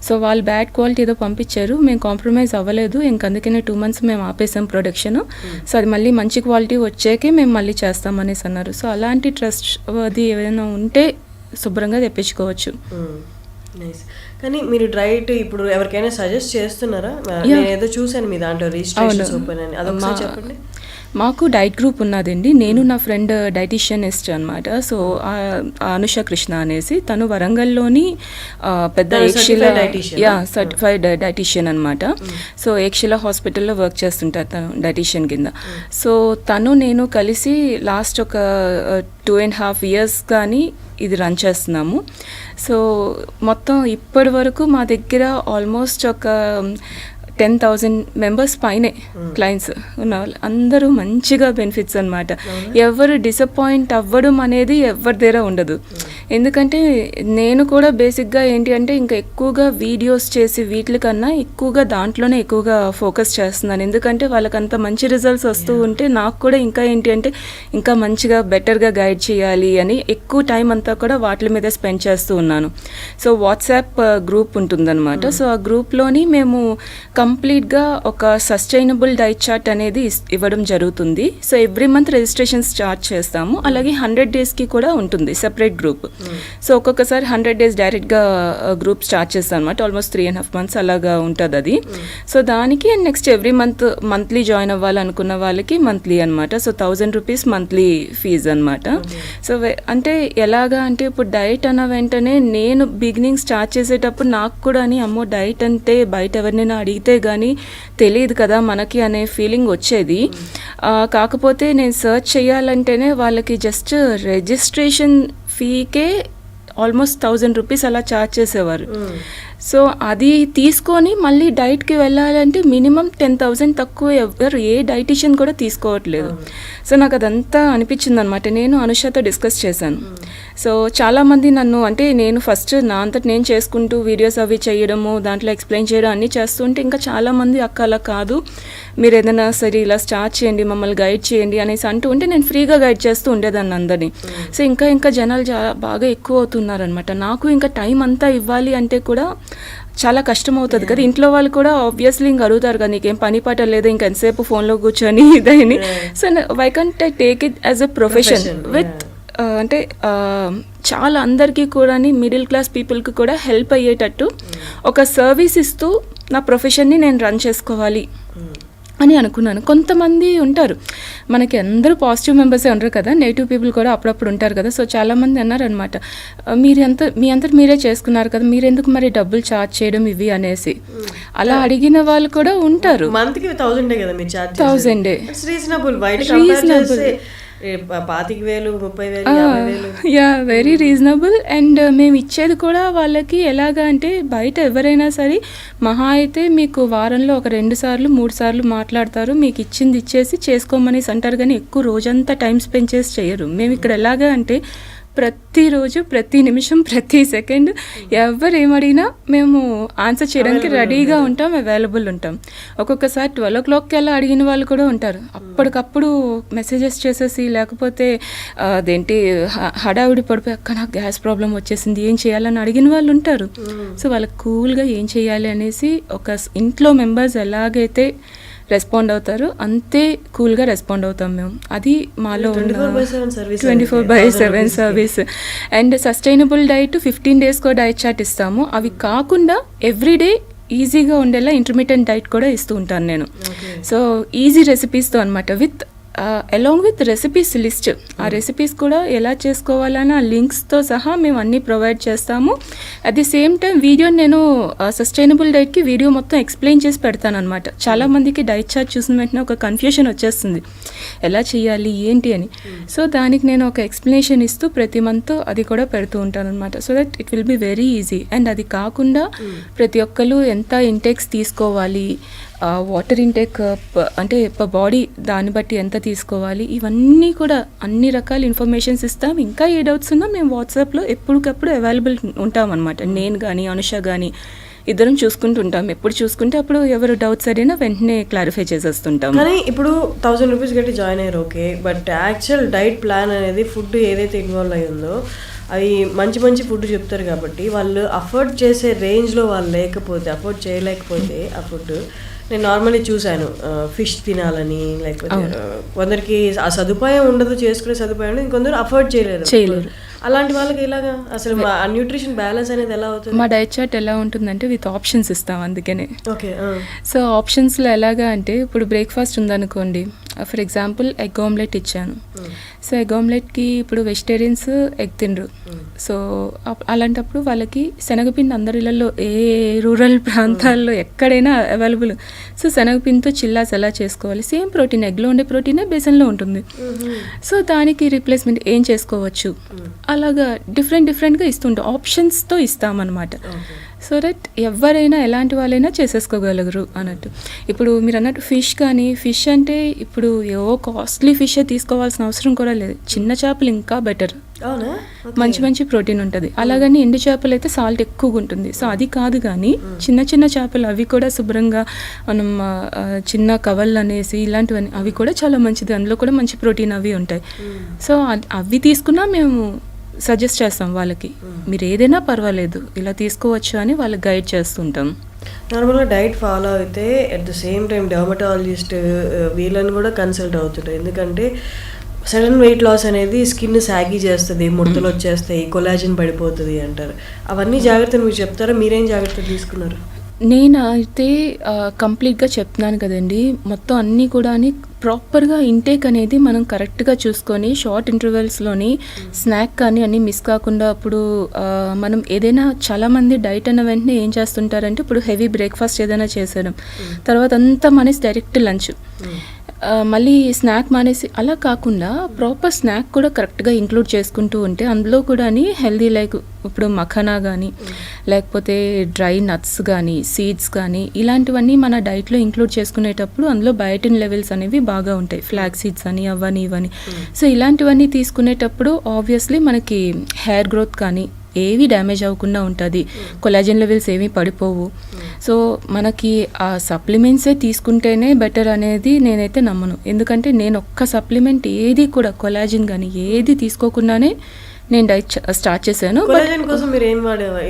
సో వాళ్ళు బ్యాడ్ క్వాలిటీ ఏదో పంపించారు, మేము కాంప్రమైజ్ అవ్వలేదు, అందుకనే 2 months మేము ఆపేసాం ప్రొడక్షన్. సో అది మళ్ళీ మంచి క్వాలిటీ వచ్చాకే మేము మళ్ళీ చేస్తామనేసి అన్నారు. సో అలాంటి ట్రస్ట్ అది ఏదైనా ఉంటే శుభ్రంగా తెప్పించుకోవచ్చు. కానీ మీరు డైట్ ఇప్పుడు ఎవరికైనా సజెస్ట్ చేస్తున్నారా? నేను ఏదో చూసాను మీ దాంట్లో రిజిస్ట్రేషన్ ఓపెన్ అని, అదొకసారి చెప్పండి. మాకు డైట్ గ్రూప్ ఉన్నదండి. నేను నా ఫ్రెండ్ డైటీషియనిస్ట్ అనమాట. సో అనుష కృష్ణ అనేసి తను వరంగల్లోని పెద్ద సర్టిఫైడ్ డైటీషియన్ అనమాట. సో ఏక్షిలా హాస్పిటల్లో వర్క్ చేస్తుంటారు తను డైటీషియన్ కింద. సో తను నేను కలిసి లాస్ట్ ఒక 2.5 years కానీ ఇది రన్ చేస్తున్నాము. సో మొత్తం ఇప్పటి వరకు మా దగ్గర ఆల్మోస్ట్ ఒక 10,000 మెంబర్స్ పైనే క్లయింట్స్ ఉన్న వాళ్ళు అందరూ మంచిగా బెనిఫిట్స్ అనమాట. ఎవరు డిసప్పాయింట్ అవ్వడం అనేది ఎవరి దగ్గర ఉండదు. ఎందుకంటే నేను కూడా బేసిక్గా ఏంటి అంటే ఇంకా ఎక్కువగా వీడియోస్ చేసి వీటికన్నా ఎక్కువగా దాంట్లోనే ఎక్కువగా ఫోకస్ చేస్తున్నాను. ఎందుకంటే వాళ్ళకంత మంచి రిజల్ట్స్ వస్తూ ఉంటే నాకు కూడా ఇంకా ఏంటి అంటే ఇంకా మంచిగా బెటర్గా గైడ్ చేయాలి అని ఎక్కువ టైం అంతా కూడా వాటి మీదే స్పెండ్ చేస్తూ ఉన్నాను. సో వాట్సాప్ గ్రూప్ ఉంటుందన్నమాట. సో ఆ గ్రూప్లోని మేము కంప్లీట్గా ఒక సస్టైనబుల్ డైట్ చార్ట్ అనేది ఇవ్వడం జరుగుతుంది. So every month registration start చేస్తాము. అలాగే 100 డేస్కి కూడా ఉంటుంది సెపరేట్ గ్రూప్. సో ఒక్కొక్కసారి 100 డేస్ డైరెక్ట్గా గ్రూప్ స్టార్ట్ చేస్తాను అనమాట. ఆల్మోస్ట్ 3.5 months అలాగా ఉంటుంది అది. సో దానికి నెక్స్ట్ ఎవ్రీ మంత్లీ జాయిన్ అవ్వాలనుకున్న వాళ్ళకి మంత్లీ అనమాట. సో 1,000 రూపీస్ మంత్లీ ఫీజు అనమాట. సో అంటే ఎలాగా అంటే ఇప్పుడు డైట్ అన్న వెంటనే నేను బిగినింగ్ స్టార్ట్ చేసేటప్పుడు నాకు కూడా అని అమ్మో డైట్ అంటే బయట ఎవరినైనా అడిగితే కానీ తెలియదు కదా మనకి అనే ఫీలింగ్ వచ్చేది. కాకపోతే నేను సర్చ్ చేయాలంటేనే వాళ్ళకి జస్ట్ రిజిస్ట్రేషన్ ఫీకే ఆల్మోస్ట్ 1,000 రూపీస్ అలా ఛార్జ్ చేసేవారు. సో అది తీసుకొని మళ్ళీ డైట్కి వెళ్ళాలంటే మినిమం 10,000 తక్కువ ఎవరు ఏ డైటీషియన్ కూడా తీసుకోవట్లేదు. సో నాకు అదంతా అనిపించింది అనమాట. నేను అనుషతో డిస్కస్ చేశాను. సో చాలామంది నన్ను అంటే నేను ఫస్ట్ నా అంతటి నేను చేసుకుంటూ వీడియోస్ అవి చేయడము దాంట్లో ఎక్స్ప్లెయిన్ చేయడం అన్నీ చేస్తుంటే ఇంకా చాలామంది అక్క అలా కాదు మీరు ఏదైనా సరే ఇలా స్టార్ట్ చేయండి మమ్మల్ని గైడ్ చేయండి అనేసి అంటూ ఉంటే నేను ఫ్రీగా గైడ్ చేస్తూ ఉండేదాన్ని అందరినీ. సో ఇంకా జనాలు బాగా ఎక్కువ అవుతున్నారనమాట. నాకు ఇంకా టైం అంతా ఇవ్వాలి అంటే కూడా చాలా కష్టం అవుతుంది కదా. ఇంట్లో వాళ్ళు కూడా ఆబ్వియస్లీ ఇంక అడుగుతారు కదా నీకేం పని పాట లేదా ఇంకా ఎంతసేపు ఫోన్లో కూర్చొని ఇదని. So why can't I take it as a profession with అంటే చాలా అందరికీ కూడా మిడిల్ క్లాస్ పీపుల్కి కూడా హెల్ప్ అయ్యేటట్టు ఒక సర్వీస్ ఇస్తూ నా ప్రొఫెషన్ని నేను రన్ చేసుకోవాలి అని అనుకున్నాను. కొంతమంది ఉంటారు మనకి అందరూ పాజిటివ్ మెంబర్సే ఉంటారు కదా, నెగిటివ్ పీపుల్ కూడా అప్పుడప్పుడు ఉంటారు కదా. సో చాలామంది అన్నారనమాట మీ అంతా మీరే చేసుకున్నారు కదా మీరు ఎందుకు మరి డబ్బులు ఛార్జ్ చేయడం ఇవి అనేసి అలా అడిగిన వాళ్ళు కూడా ఉంటారు. మంత్కి 1,000 కదా మీరు charge 1,000 reasonable. 25,000 30,000 50,000 yeah very reasonable. And మేము ఇచ్చేది కూడా వాళ్ళకి ఎలాగా అంటే బయట ఎవరైనా సరే మహా అయితే మీకు వారంలో ఒక 2 సార్లు 3 సార్లు మాట్లాడతారు, మీకు ఇచ్చింది ఇచ్చేసి చేసుకోమని అంటారు కానీ ఎక్కువ రోజంతా టైం స్పెండ్ చేసి చేయరు. మేము ఇక్కడ ఎలాగా అంటే ప్రతిరోజు ప్రతి నిమిషం ప్రతి సెకండ్ ఎవరు ఏమడిగినా మేము ఆన్సర్ చేయడానికి రెడీగా ఉంటాం, అవైలబుల్ ఉంటాం. ఒక్కొక్కసారి 12 o'clockకి అలా అడిగిన వాళ్ళు కూడా ఉంటారు. అప్పటికప్పుడు మెసేజెస్ చేసేసి లేకపోతే అదేంటి హడావిడి పడిపోయి అక్క నాకు గ్యాస్ ప్రాబ్లం వచ్చేసింది ఏం చేయాలని అడిగిన వాళ్ళు ఉంటారు. సో వాళ్ళకి కూల్గా ఏం చేయాలి అనేసి ఒక ఇంట్లో మెంబర్స్ ఎలాగైతే రెస్పాండ్ అవుతారు అంతే కూల్గా రెస్పాండ్ అవుతాం మేము. అది మాలో 24/7 సర్వీస్. అండ్ సస్టైనబుల్ డైట్ 15 డేస్కో డైట్ చార్ట్ ఇస్తాము. అవి కాకుండా ఎవ్రీడే ఈజీగా ఉండేలా ఇంటర్మీడియట్ డైట్ కూడా ఇస్తూ ఉంటాను నేను. సో ఈజీ రెసిపీస్తో అనమాట with along with recipes list. ఆ రెసిపీస్ కూడా ఎలా చేసుకోవాలని ఆ లింక్స్తో సహా మేము అన్నీ ప్రొవైడ్ చేస్తాము. At the same time video నేను సస్టైనబుల్ డైట్కి వీడియో మొత్తం ఎక్స్ప్లెయిన్ చేసి పెడతాను అనమాట. చాలామందికి డైట్ చార్ట్ చూసిన వెంటనే ఒక కన్ఫ్యూషన్ వచ్చేస్తుంది ఎలా చేయాలి ఏంటి అని. సో దానికి నేను ఒక ఎక్స్ప్లెనేషన్ ఇస్తూ ప్రతి మంత్ అది కూడా పెడుతూ ఉంటాను అనమాట. So that it will be very easy. And అది కాకుండా ప్రతి ఒక్కరు ఎంత ఇంటేక్స్ తీసుకోవాలి, వాటర్ ఇంటేక్ అంటే బాడీ దాన్ని బట్టి ఎంత తీసుకోవాలి, ఇవన్నీ కూడా అన్ని రకాల ఇన్ఫర్మేషన్స్ ఇస్తాం. ఇంకా ఏ డౌట్స్ ఉన్నా మేము వాట్సాప్లో ఎప్పటికప్పుడు అవైలబుల్ ఉంటాం అనమాట. నేను కానీ అనుష కానీ ఇద్దరం చూసుకుంటూ ఉంటాం. ఎప్పుడు చూసుకుంటే అప్పుడు ఎవరు డౌట్స్ అడిగినా వెంటనే క్లారిఫై చేసేస్తుంటాం. కానీ ఇప్పుడు 1,000 రూపీస్ కట్టి జాయిన్ అయ్యారు okay, but actual diet plan అనేది ఫుడ్ ఏదైతే ఇన్వాల్వ్ అయ్యి ఉందో అవి మంచి ఫుడ్ చెప్తారు కాబట్టి వాళ్ళు అఫోర్డ్ చేసే రేంజ్లో వాళ్ళు లేకపోతే అఫోర్డ్ చేయలేకపోతే ఆ ఫుడ్ నేను నార్మల్లీ చూశాను ఫిష్ తినాలని, లేకపోతే కొందరికి ఆ సదుపాయం ఉండదు, చేసుకునే సదుపాయం ఉండదు, ఇంకొందరు అఫోర్డ్ చేయలేరు. అలాంటి వాళ్ళకి ఇలాగా అసలు న్యూట్రిషన్ బ్యాలెన్స్ అనేది ఎలా అవుతుంది? మా డైట్ చార్ట్ ఎలా ఉంటుందంటే విత్ ఆప్షన్స్ ఇస్తాం అందుకనే. ఓకే. సో ఆప్షన్స్లో ఎలాగా అంటే ఇప్పుడు బ్రేక్ఫాస్ట్ ఉందనుకోండి ఫర్ ఎగ్జాంపుల్ ఎగ్ ఆమ్లెట్ ఇచ్చాను. సో ఎగ్ ఆమ్లెట్కి ఇప్పుడు వెజిటేరియన్స్ ఎగ్ తినరు. సో అలాంటప్పుడు వాళ్ళకి శనగపిండి అందరి ఇళ్ళల్లో ఏ రూరల్ ప్రాంతాల్లో ఎక్కడైనా అవైలబుల్. సో శనగపిండితో చిల్లాస్ ఎలా చేసుకోవాలి, సేమ్ ప్రోటీన్ ఎగ్లో ఉండే ప్రోటీనే బేసన్లో ఉంటుంది. సో దానికి రీప్లేస్మెంట్ ఏం చేసుకోవచ్చు, అలాగా డిఫరెంట్గా ఇస్తుంటాం, ఆప్షన్స్తో ఇస్తామన్నమాట. సో దట్ ఎవరైనా ఎలాంటి వాళ్ళైనా చేసేసుకోగలరు అన్నట్టు. ఇప్పుడు మీరు అన్నట్టు ఫిష్ అంటే ఇప్పుడు ఏవో కాస్ట్లీ ఫిషే తీసుకోవాల్సిన అవసరం కూడా లేదు. చిన్న చేపలు ఇంకా బెటర్, మంచి ప్రోటీన్ ఉంటుంది. అలాగని ఎండు చేపలు అయితే సాల్ట్ ఎక్కువగా ఉంటుంది. సో అది కాదు, కానీ చిన్న చేపలు అవి కూడా శుభ్రంగా మనం చిన్న కవళ్ళు అనేసి ఇలాంటివన్నీ అవి కూడా చాలా మంచిది, అందులో కూడా మంచి ప్రోటీన్ అవి ఉంటాయి. సో అవి తీసుకున్నా మేము సజెస్ట్ చేస్తాం వాళ్ళకి, మీరు ఏదైనా పర్వాలేదు ఇలా తీసుకోవచ్చు అని వాళ్ళకి గైడ్ చేస్తుంటాం. నార్మల్గా డైట్ ఫాలో అయితే at the same time dermatologist వీళ్ళని కూడా కన్సల్ట్ అవుతుంటారు. ఎందుకంటే సడన్ వెయిట్ లాస్ అనేది స్కిన్ సాగి చేస్తుంది, ముడతలు వచ్చేస్తాయి, కొలాజిన్ పడిపోతుంది అంటారు. అవన్నీ జాగ్రత్తలు మీరు చెప్తారా? మీరేం జాగ్రత్తలు తీసుకున్నారు? నేనైతే కంప్లీట్గా చెప్తున్నాను కదండి, మొత్తం అన్నీ కూడా ప్రాపర్గా ఇంటేక్ అనేది మనం కరెక్ట్గా చూసుకొని షార్ట్ ఇంటర్వెల్స్లోని స్నాక్ కానీ అన్నీ మిస్ కాకుండా. అప్పుడు మనం ఏదైనా చాలామంది డైట్ అన్న వెంటనే ఏం చేస్తుంటారంటే ఇప్పుడు హెవీ బ్రేక్ఫాస్ట్ ఏదైనా చేసేయడం, తర్వాత అంతా మానేసి డైరెక్ట్ లంచ్, మళ్ళీ స్నాక్ మానేసి అలా కాకుండా ప్రాపర్ స్నాక్ కూడా కరెక్ట్గా ఇంక్లూడ్ చేసుకుంటూ ఉంటే అందులో కూడా హెల్దీ లైక్ ఇప్పుడు మఖానా కానీ లేకపోతే డ్రై నట్స్ కానీ సీడ్స్ కానీ ఇలాంటివన్నీ మన డైట్లో ఇంక్లూడ్ చేసుకునేటప్పుడు అందులో బయోటిన్ లెవెల్స్ అనేవి బాగా ఉంటాయి. ఫ్లాక్ సీడ్స్ అని అవని ఇవని. సో ఇలాంటివన్నీ తీసుకునేటప్పుడు ఆబ్వియస్లీ మనకి హెయిర్ గ్రోత్ కానీ ఏవి డ్యామేజ్ అవ్వకుండా ఉంటుంది, కొలాజన్ లెవెల్స్ ఏమీ పడిపోవు. సో మనకి ఆ సప్లిమెంట్సే తీసుకుంటేనే బెటర్ అనేది నేనైతే నమ్మను. ఎందుకంటే నేను ఒక్క సప్లిమెంట్ ఏది కూడా కొలాజిన్ కానీ ఏది తీసుకోకుండానే నేను డైట్ స్టార్ట్ చేశాను. కొలాజిన్ కోసం మీరు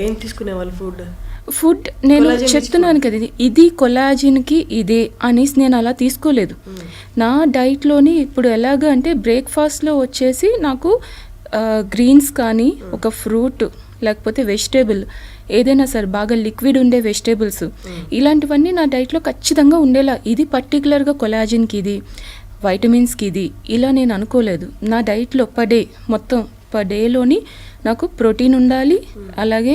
ఏం తీసుకునేవాళ్ళు? ఫుడ్ నేను చెప్తున్నాను కదా, ఇది కొలాజిన్కి ఇదే అనేసి నేను అలా తీసుకోలేదు. నా డైట్లోని ఇప్పుడు ఎలాగ అంటే బ్రేక్ఫాస్ట్లో వచ్చేసి నాకు గ్రీన్స్ కానీ ఒక ఫ్రూట్ లేకపోతే వెజిటేబుల్ ఏదైనా సరే బాగా లిక్విడ్ ఉండే వెజిటేబుల్స్ ఇలాంటివన్నీ నా డైట్లో ఖచ్చితంగా ఉండేలా. ఇది పర్టికులర్గా కొలాజిన్కి ఇది, వైటమిన్స్కి ఇది ఇలా నేను అనుకోలేదు. నా డైట్లో మొత్తం పర్ డేలోని నాకు ప్రోటీన్ ఉండాలి, అలాగే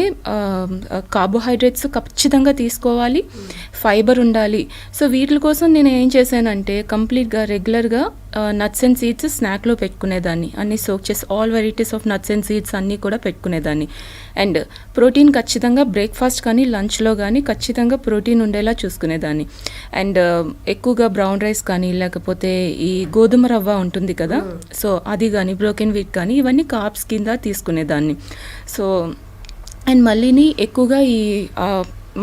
కార్బోహైడ్రేట్స్ ఖచ్చితంగా తీసుకోవాలి, ఫైబర్ ఉండాలి. సో వీటి కోసం నేను ఏం చేశానంటే కంప్లీట్గా రెగ్యులర్గా నట్స్ అండ్ సీడ్స్ స్నాక్లో పెట్టుకునేదాన్ని, అన్నీ సోక్ చేసి all varieties of nuts and seeds అన్నీ కూడా పెట్టుకునేదాన్ని. అండ్ ప్రోటీన్ ఖచ్చితంగా బ్రేక్ఫాస్ట్ కానీ లంచ్లో కానీ ఖచ్చితంగా ప్రోటీన్ ఉండేలా చూసుకునేదాన్ని. అండ్ ఎక్కువగా బ్రౌన్ రైస్ కానీ లేకపోతే ఈ గోధుమ రవ్వ ఉంటుంది కదా, సో అది కానీ బ్రోకెన్ వీట్ కానీ ఇవన్నీ కార్బ్స్ కింద తీసుకునేదాన్ని. సో అండ్ మళ్ళీని ఎక్కువగా ఈ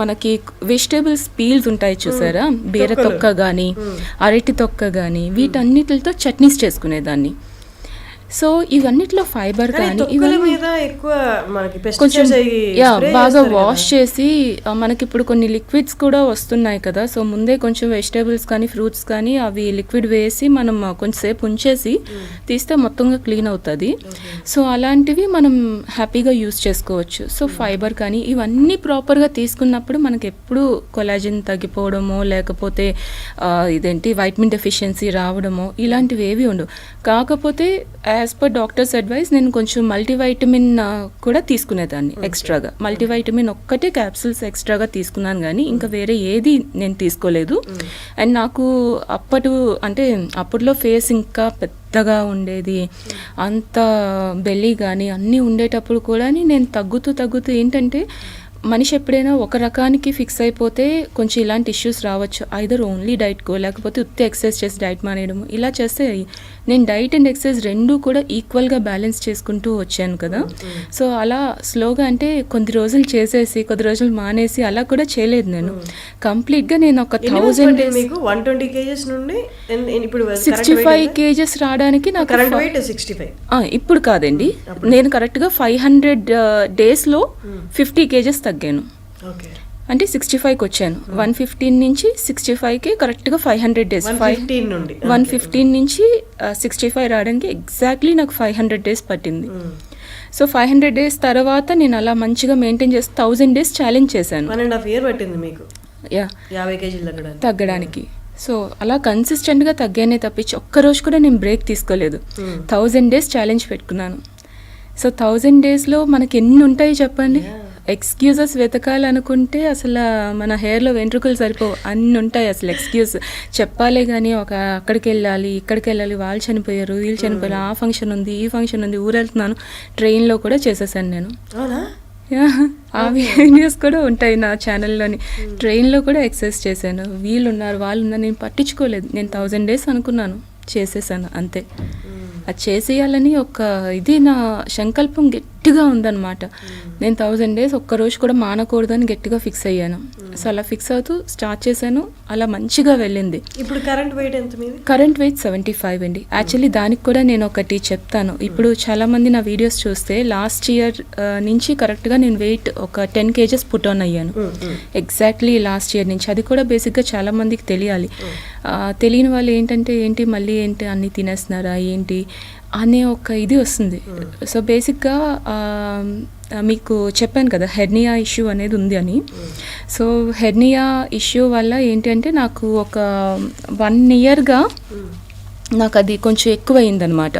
మనకి వెజిటేబుల్స్ పీల్స్ ఉంటాయి చూసారా, బీర తొక్క కానీ అరటి తొక్క కానీ వీటన్నిటితో చట్నీస్ చేసుకునేదాన్ని. సో ఇవన్నిట్లో ఫైబర్ కానీ ఇవన్నీ కొంచెం బాగా వాష్ చేసి మనకి ఇప్పుడు కొన్ని లిక్విడ్స్ కూడా వస్తున్నాయి కదా, సో ముందే కొంచెం వెజిటేబుల్స్ కానీ ఫ్రూట్స్ కానీ అవి లిక్విడ్ వేసి మనం కొంచెంసేపు ఉంచేసి తీస్తే మొత్తంగా క్లీన్ అవుతుంది. సో అలాంటివి మనం హ్యాపీగా యూస్ చేసుకోవచ్చు. సో ఫైబర్ కానీ ఇవన్నీ ప్రాపర్గా తీసుకున్నప్పుడు మనకి ఎప్పుడు కొలాజిన్ తగ్గిపోవడమో లేకపోతే ఇదేంటి వైటమిన్ డెఫిషియన్సీ రావడమో ఇలాంటివి ఏవి ఉండవు. కాకపోతే యాజ్ పర్ డాక్టర్స్ అడ్వైస్ నేను కొంచెం మల్టీవైటమిన్ కూడా తీసుకునేదాన్ని ఎక్స్ట్రాగా. మల్టీవైటమిన్ ఒక్కటే క్యాప్సూల్స్ ఎక్స్ట్రాగా తీసుకున్నాను కానీ ఇంకా వేరే ఏది నేను తీసుకోలేదు. అండ్ నాకు అప్పట్లో ఫేస్ ఇంకా పెద్దగా ఉండేది, అంత బెల్లీ కానీ అన్నీ ఉండేటప్పుడు కూడా నేను తగ్గుతూ ఏంటంటే మనిషి ఎప్పుడైనా ఒక రకానికి ఫిక్స్ అయిపోతే కొంచెం ఇలాంటి ఇష్యూస్ రావచ్చు. ఐదర్ ఓన్లీ డైట్కో లేకపోతే ఉత్తి ఎక్సర్సైజ్ చేసి డైట్ మానేయడము ఇలా చేస్తే నేను డైట్ అండ్ ఎక్సర్సైజ్ రెండూ కూడా ఈక్వల్గా బ్యాలెన్స్ చేసుకుంటూ వచ్చాను కదా. సో అలా స్లోగా అంటే కొద్ది రోజులు చేసేసి కొద్ది రోజులు మానేసి అలా కూడా చేయలేదు నేను. కంప్లీట్గా నేను ఒక 120 kgs నుండి ఇప్పుడు 65 kgs రావడానికి నాకు ఇప్పుడు కాదండి, నేను కరెక్ట్గా 500 daysలో 50 kgs తగ్గాను. అంటే 65కి వచ్చాను. 115 నుంచి 65కి కరెక్ట్గా 500 days. 115 నుంచి 65 రావడానికి ఎగ్జాక్ట్లీ నాకు 500 days పట్టింది. సో 500 days తర్వాత నేను అలా మంచిగా మెయింటైన్ చేసి 1000 days ఛాలెంజ్ చేశాను. 1.5 years పట్టింది మీకు 50 kg తగ్గడానికి. సో అలా కన్సిస్టెంట్గా తగ్గానే తప్పించి ఒక్కరోజు కూడా నేను బ్రేక్ తీసుకోలేదు. 1000 days ఛాలెంజ్ పెట్టుకున్నాను. సో 1000 daysలో మనకి ఎన్ని ఉంటాయి చెప్పండి. ఎక్స్క్యూజెస్ వెతకాలనుకుంటే అసలు మన హెయిర్లో వెంట్రుకలు సరిపోవు, అన్ని ఉంటాయి అసలు ఎక్స్క్యూజ్ చెప్పాలే కానీ. అక్కడికి వెళ్ళాలి, ఇక్కడికి వెళ్ళాలి, వాళ్ళు చనిపోయారు, వీళ్ళు చనిపోయారు, ఆ ఫంక్షన్ ఉంది, ఈ ఫంక్షన్ ఉంది, ఊరెళ్తున్నాను. ట్రైన్లో కూడా చేసేసాను నేను. ఆ వీడియోస్ కూడా ఉంటాయి నా ఛానల్లోని. ట్రైన్లో కూడా ఎక్సర్సైజ్ చేశాను. వీళ్ళు ఉన్నారు, వాళ్ళు ఉన్నారు, నేను పట్టించుకోలేదు. నేను 1000 days అనుకున్నాను, చేసేసాను అంతే. అది చేసేయాలని ఒక ఇది నా సంకల్పం గట్టిగా ఉందన్నమాట. నేను 1000 days ఒక్కరోజు కూడా మానకూడదని గట్టిగా ఫిక్స్ అయ్యాను. సో అలా ఫిక్స్ అవుతూ స్టార్ట్ చేశాను, అలా మంచిగా వెళ్ళింది. ఇప్పుడు కరెంట్ వెయిట్ ఎంత మీది? కరెంట్ వెయిట్ 75 అండి. యాక్చువల్లీ దానికి కూడా నేను ఒకటి చెప్తాను. ఇప్పుడు చాలామంది నా వీడియోస్ చూస్తే లాస్ట్ ఇయర్ నుంచి కరెక్ట్గా నేను వెయిట్ ఒక 10 kgs పుట్ ఆన్ అయ్యాను. ఎగ్జాక్ట్లీ లాస్ట్ ఇయర్ నుంచి. అది కూడా బేసిక్గా చాలామందికి తెలియాలి. తెలియని వాళ్ళు ఏంటి మళ్ళీ ఏంటి అన్నీ తినేస్తున్నారా ఏంటి అనే ఒక ఇది వస్తుంది. సో బేసిక్గా మీకు చెప్పాను కదా హెర్నియా ఇష్యూ అనేది ఉంది అని. సో హెర్నియా ఇష్యూ వల్ల ఏంటి అంటే నాకు ఒక 1 yearగా నాకు అది కొంచెం ఎక్కువైంది అనమాట.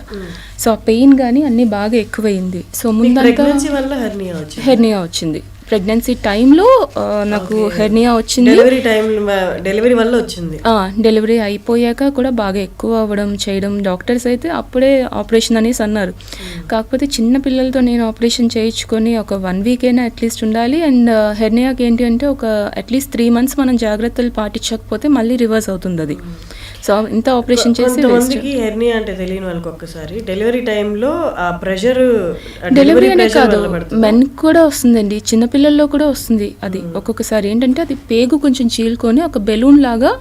సో ఆ పెయిన్ కానీ అన్నీ బాగా ఎక్కువైంది. సో ముందంతా హెర్నియా వచ్చింది. ప్రెగ్నెన్సీ టైంలో నాకు హెర్నియా వచ్చింది. డెలివరీ వల్ల వచ్చింది. డెలివరీ అయిపోయాక కూడా బాగా ఎక్కువ అవ్వడం చేయడం. డాక్టర్స్ అయితే అప్పుడే ఆపరేషన్ అనేసి అన్నారు. కాకపోతే చిన్న పిల్లలతో నేను ఆపరేషన్ చేయించుకొని ఒక 1 week అయినా అట్లీస్ట్ ఉండాలి. అండ్ హెర్నియాకి ఏంటి అంటే ఒక అట్లీస్ట్ 3 months మనం జాగ్రత్తలు పాటించకపోతే మళ్ళీ రివర్స్ అవుతుంది అది. సో ఇంత ఆపరేషన్ చేసి హెర్నియా అంటే తెలియని వాళ్ళకి ఒక్కసారి డెలివరీ టైంలో ఆ ప్రెషర్, డెలివరీ అనే కాదు మెన్ కూడా వస్తుందండి, చిన్నపిల్లల్లో కూడా వస్తుంది. అది ఒక్కొక్కసారి ఏంటంటే అది పేగు కొంచెం చీల్కొని ఒక బెలూన్ లాగా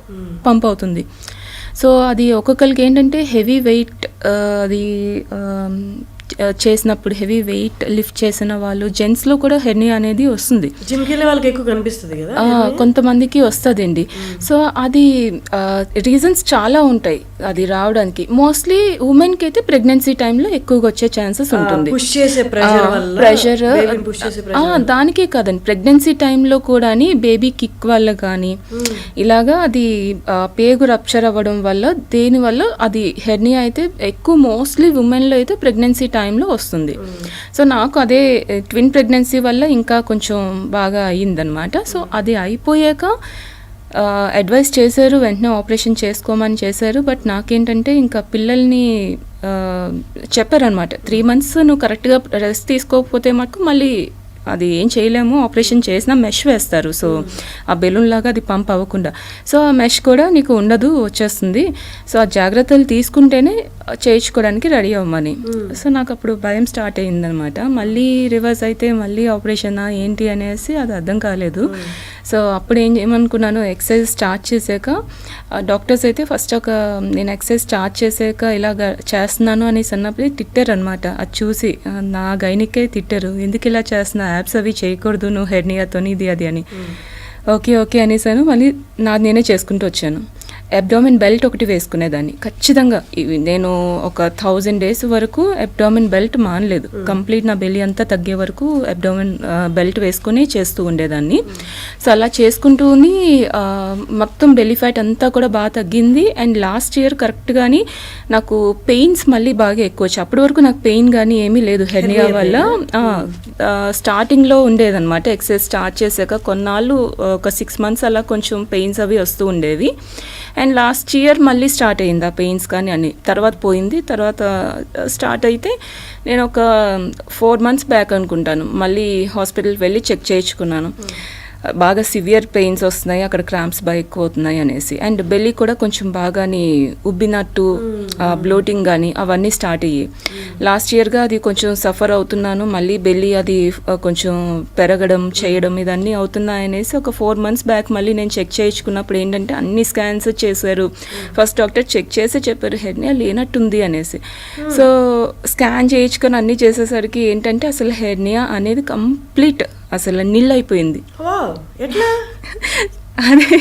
పంప్ అవుతుంది. సో అది ఒక్కొక్కరికి ఏంటంటే హెవీ వెయిట్ అది చేసినప్పుడు హెవీ వెయిట్ లిఫ్ట్ చేసిన వాళ్ళు జెంట్స్లో కూడా హెర్నియా అనేది వస్తుంది. జిమ్కి వెళ్ళే వాళ్ళకి ఎక్కువ కనిపిస్తుంది కదా, కొంతమందికి వస్తుంది అండి. సో అది రీజన్స్ చాలా ఉంటాయి అది రావడానికి. మోస్ట్లీ ఉమెన్కి అయితే ప్రెగ్నెన్సీ టైంలో ఎక్కువగా వచ్చే ఛాన్సెస్ ఉంటుంది. ప్రెషర్ దానికే కాదండి, ప్రెగ్నెన్సీ టైంలో కూడా బేబీ కిక్ వల్ల కానీ ఇలాగా అది పేగు రప్చర్ అవ్వడం వల్ల దేనివల్ల అది హెర్నియా అయితే ఎక్కువ మోస్ట్లీ ఉమెన్లో అయితే ప్రెగ్నెన్సీ టైంలో వస్తుంది. సో నాకు అదే ట్విన్ ప్రెగ్నెన్సీ వల్ల ఇంకా కొంచెం బాగా అయ్యిందనమాట. సో అది అయిపోయాక అడ్వైస్ చేశారు, వెంటనే ఆపరేషన్ చేసుకోమని చేశారు. బట్ నాకేంటంటే ఇంకా పిల్లల్ని చెప్పారనమాట 3 months నువ్వు కరెక్ట్గా రెస్ట్ తీసుకోకపోతే మాకు మళ్ళీ అది ఏం చేయలేము, ఆపరేషన్ చేసినా మెష్ వేస్తారు. సో ఆ బెలూన్ లాగా అది పంప్ అవ్వకుండా. సో ఆ మెష్ కూడా నీకు ఉండదు, వచ్చేస్తుంది. సో ఆ జాగ్రత్తలు తీసుకుంటేనే చేయించుకోవడానికి రెడీ అవ్వమని. సో నాకు అప్పుడు భయం స్టార్ట్ అయ్యిందనమాట. మళ్ళీ రివర్స్ అయితే మళ్ళీ ఆపరేషనా ఏంటి అనేసి అది అర్థం కాలేదు. సో అప్పుడు ఏమనుకున్నాను, ఎక్సర్సైజ్ స్టార్ట్ చేశాక డాక్టర్స్ అయితే ఫస్ట్ నేను ఎక్సర్సైజ్ స్టార్ట్ చేశాక ఇలాగ చేస్తున్నాను అనేసి అన్నప్పుడు తిట్టారు అనమాట. అది చూసి నా గైనికే తిట్టారు, ఎందుకు ఇలా చేస్తున్నా, యాప్స్ అవి చేయకూడదు నువ్వు హెర్నియాతో ఇది అది అని. ఓకే అనేసాను. మళ్ళీ నేనే చేసుకుంటూ వచ్చాను. అబ్డామిన్ బెల్ట్ ఒకటి వేసుకునేదాన్ని ఖచ్చితంగా. నేను ఒక 1000 days వరకు అబ్డామిన్ బెల్ట్ మానలేదు. కంప్లీట్ నా బెల్లి అంతా తగ్గే వరకు అబ్డామిన్ బెల్ట్ వేసుకుని చేస్తూ ఉండేదాన్ని. సో అలా చేసుకుంటూని మొత్తం బెల్లి ఫ్యాట్ అంతా కూడా బాగా తగ్గింది. అండ్ లాస్ట్ ఇయర్ కరెక్ట్గాని నాకు పెయిన్స్ మళ్ళీ బాగా ఎక్కువ వచ్చాయి. అప్పటి వరకు నాకు పెయిన్ కానీ ఏమీ లేదు హెర్నియా వల్ల. స్టార్టింగ్లో ఉండేదన్నమాట. ఎక్సర్సైజ్ స్టార్ట్ చేశాక కొన్నాళ్ళు ఒక 6 months అలా కొంచెం పెయిన్స్ అవి వస్తూ ఉండేవి. అండ్ లాస్ట్ ఇయర్ మళ్ళీ స్టార్ట్ అయ్యింది ఆ పెయిన్స్ కానీ అని. తర్వాత పోయింది. తర్వాత స్టార్ట్ అయితే నేను ఒక 4 months బ్యాక్ అనుకుంటాను మళ్ళీ హాస్పిటల్కి వెళ్ళి చెక్ చేయించుకున్నాను. బాగా సివియర్ పెయిన్స్ వస్తున్నాయి, అక్కడ క్రాంప్స్ బాగా ఎక్కువ అవుతున్నాయి అనేసి. అండ్ బెల్లి కూడా కొంచెం బాగాని ఉబ్బినట్టు బ్లోటింగ్ కానీ అవన్నీ స్టార్ట్ అయ్యాయి. లాస్ట్ ఇయర్గా అది కొంచెం సఫర్ అవుతున్నాను. మళ్ళీ బెల్లి అది కొంచెం పెరగడం చేయడం ఇదన్నీ అవుతున్నాయి అనేసి ఒక 4 months బ్యాక్ మళ్ళీ నేను చెక్ చేయించుకున్నప్పుడు ఏంటంటే అన్ని స్కాన్స్ చేశారు. ఫస్ట్ డాక్టర్ చెక్ చేసి చెప్పారు హెర్నియా లేనట్టుంది అనేసి. సో స్కాన్ చేయించుకొని అన్నీ చేసేసరికి ఏంటంటే అసలు హెర్నియా అనేది కంప్లీట్ అసలు నిల్ అయిపోయింది. అదే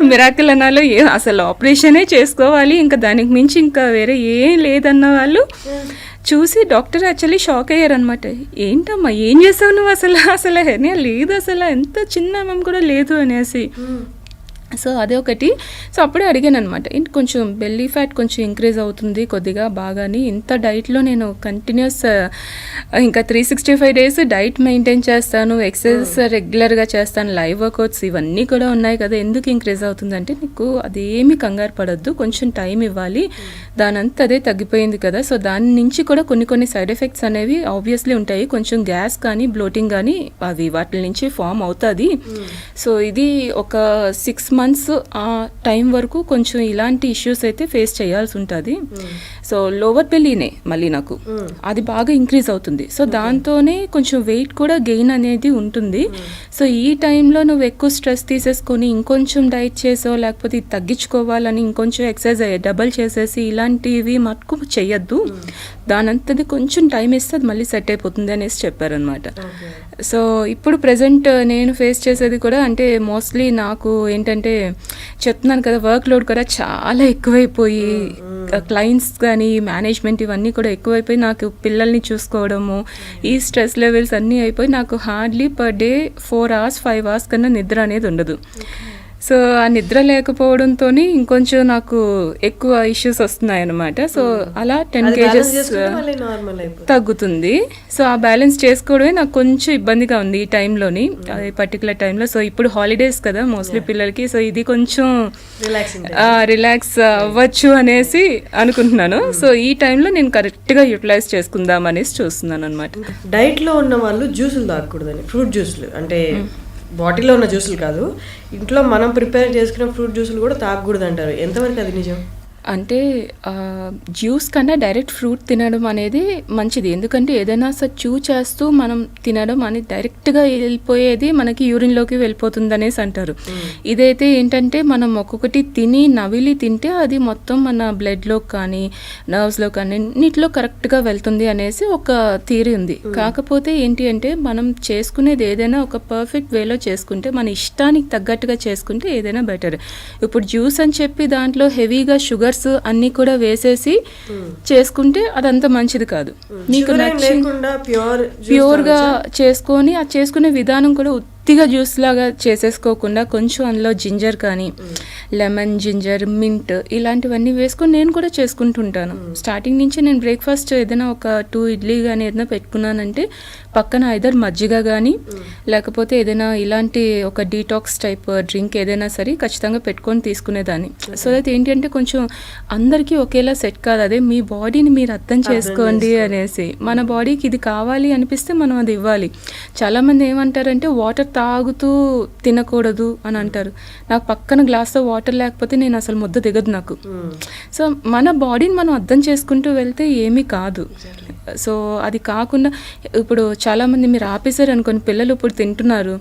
మిరాకిల్ అన్నాలో అసలు ఆపరేషనే చేసుకోవాలి, ఇంకా దానికి మించి ఇంకా వేరే ఏం లేదన్న వాళ్ళు చూసి డాక్టర్ యాక్చువల్లీ షాక్ అయ్యారనమాట. ఏంటమ్మా ఏం చేసావు నువ్వు, అసలు హెర్నియా లేదు, అసలు ఎంత చిన్న కూడా లేదు అనేసి. సో అదే ఒకటి. సో అప్పుడే అడిగాను అనమాట, ఏంటి కొంచెం బెల్లీ ఫ్యాట్ కొంచెం ఇంక్రీజ్ అవుతుంది కొద్దిగా బాగాని, ఇంత డైట్లో నేను కంటిన్యూస్ ఇంకా 365 డేస్ డైట్ మెయింటైన్ చేస్తాను, ఎక్సర్సైజ్ రెగ్యులర్గా చేస్తాను, లైవ్ వర్కౌట్స్ ఇవన్నీ కూడా ఉన్నాయి కదా, ఎందుకు ఇంక్రీజ్ అవుతుందంటే నీకు అదేమీ కంగారు పడద్దు, కొంచెం టైం ఇవ్వాలి, దానంతా అదే తగ్గిపోయింది కదా. సో దాని నుంచి కూడా కొన్ని సైడ్ ఎఫెక్ట్స్ అనేవి ఆబ్వియస్లీ ఉంటాయి, కొంచెం గ్యాస్ కానీ బ్లోటింగ్ కానీ అవి వాటి నుంచి ఫామ్ అవుతుంది. సో ఇది ఒక 6 months ఆ టైం వరకు కొంచెం ఇలాంటి ఇష్యూస్ అయితే ఫేస్ చేయాల్సి ఉంటుంది. సో లోవర్ బెల్లీనే మళ్ళీ నాకు అది బాగా ఇంక్రీజ్ అవుతుంది. సో దాంతోనే కొంచెం వెయిట్ కూడా గెయిన్ అనేది ఉంటుంది. సో ఈ టైంలో నువ్వు ఎక్కువ స్ట్రెస్ తీసేసుకొని ఇంకొంచెం డైట్ చేసో లేకపోతే ఇది తగ్గించుకోవాలని ఇంకొంచెం ఎక్సర్సైజ్ డబల్ చేసేసి ఇలాంటివి మటుకు చెయ్యొద్దు, దానంతది కొంచెం టైం ఇస్తే అది మళ్ళీ సెట్ అయిపోతుంది అనేసి చెప్పారనమాట. సో ఇప్పుడు ప్రజెంట్ నేను ఫేస్ చేసేది కూడా అంటే మోస్ట్లీ నాకు ఏంటంటే చెప్తున్నాను కదా, వర్క్ లోడ్ కూడా చాలా ఎక్కువైపోయి క్లయింట్స్ కానీ మేనేజ్మెంట్ ఇవన్నీ కూడా ఎక్కువైపోయి నాకు పిల్లల్ని చూసుకోవడము ఈ స్ట్రెస్ లెవెల్స్ అన్నీ అయిపోయి నాకు hardly per day 4 hours 5 hours కన్నా నిద్ర అనేది ఉండదు. సో ఆ నిద్ర లేకపోవడంతో ఇంకొంచెం నాకు ఎక్కువ ఇష్యూస్ వస్తున్నాయి అన్నమాట. సో అలా 10 kgs తగ్గుతుంది. సో ఆ బ్యాలెన్స్ చేసుకోవడమే నాకు కొంచెం ఇబ్బందిగా ఉంది ఈ టైంలోని, పర్టికులర్ టైంలో. సో ఇప్పుడు హాలిడేస్ కదా మోస్ట్లీ పిల్లలకి, సో ఇది కొంచెం రిలాక్స్ అవ్వచ్చు అనేసి అనుకుంటున్నాను. సో ఈ టైంలో నేను కరెక్ట్గా యూటిలైజ్ చేసుకుందాం అనేసి చూస్తున్నాను అనమాట. డైట్లో ఉన్న వాళ్ళు జ్యూసులు తాగకూడదని, ఫ్రూట్ జ్యూసులు అంటే బాటిల్లో ఉన్న జ్యూసులు కాదు, ఇంట్లో మనం ప్రిపేర్ చేసుకున్న ఫ్రూట్ జ్యూసులు కూడా తాగకూడదు అంటారు. ఎంతవరకు అది నిజం? అంటే జ్యూస్ కన్నా డైరెక్ట్ ఫ్రూట్ తినడం అనేది మంచిది, ఎందుకంటే ఏదైనా చూ చేస్తూ మనం తినడం అనేది డైరెక్ట్గా వెళ్ళిపోయేది మనకి యూరిన్లోకి వెళ్ళిపోతుంది అనేసి అంటారు. ఇదైతే ఏంటంటే మనం ఒక్కొక్కటి తిని నవిలి తింటే అది మొత్తం మన బ్లడ్లో కానీ నర్వ్స్లో కానీ అన్నిటిలో కరెక్ట్గా వెళ్తుంది అనేసి ఒక థియరీ ఉంది. కాకపోతే ఏంటి అంటే మనం చేసుకునేది ఏదైనా ఒక పర్ఫెక్ట్ వేలో చేసుకుంటే, మన ఇష్టానికి తగ్గట్టుగా చేసుకుంటే ఏదైనా బెటర్. ఇప్పుడు జ్యూస్ అని చెప్పి దాంట్లో హెవీగా షుగర్స్ అన్ని కూడా వేసేసి చేసుకుంటే అదంతా మంచిది కాదు. నీకు ప్యూర్గా చేసుకొని ఆ చేసుకునే విధానం కూడా ఉత్తిగా జ్యూస్ లాగా చేసేసుకోకుండా కొంచెం అందులో జింజర్ కానీ లెమన్, జింజర్, మింట్ ఇలాంటివన్నీ వేసుకొని నేను కూడా చేసుకుంటుంటాను. స్టార్టింగ్ నుంచి నేను బ్రేక్ఫాస్ట్ ఏదైనా ఒక 2 ఇడ్లీ కానీ ఏదైనా పెట్టుకున్నానంటే పక్కన ఐదర్ మజ్జిగ కానీ లేకపోతే ఏదైనా ఇలాంటి ఒక డీటాక్స్ టైప్ డ్రింక్ ఏదైనా సరే ఖచ్చితంగా పెట్టుకొని తీసుకునేదాన్ని. సో దట్ ఏంటి అంటే కొంచెం అందరికీ ఒకేలా సెట్ కాదు, అదే మీ బాడీని మీరు అర్థం చేసుకోండి అనేసి. మన బాడీకి ఇది కావాలి అనిపిస్తే మనం అది ఇవ్వాలి. చాలామంది ఏమంటారంటే వాటర్ తాగుతూ తినకూడదు అని అంటారు. నాకు పక్కన గ్లాస్లో వాటర్ లేకపోతే నేను అసలు ముద్ద దిగదు నాకు. సో మన బాడీని మనం అర్థం చేసుకుంటూ వెళ్తే ఏమీ కాదు. సో అది కాకుండా ఇప్పుడు చాలామంది మీరు ఆపేశారు అనుకోండి, పిల్లలు ఇప్పుడు తింటున్నారు,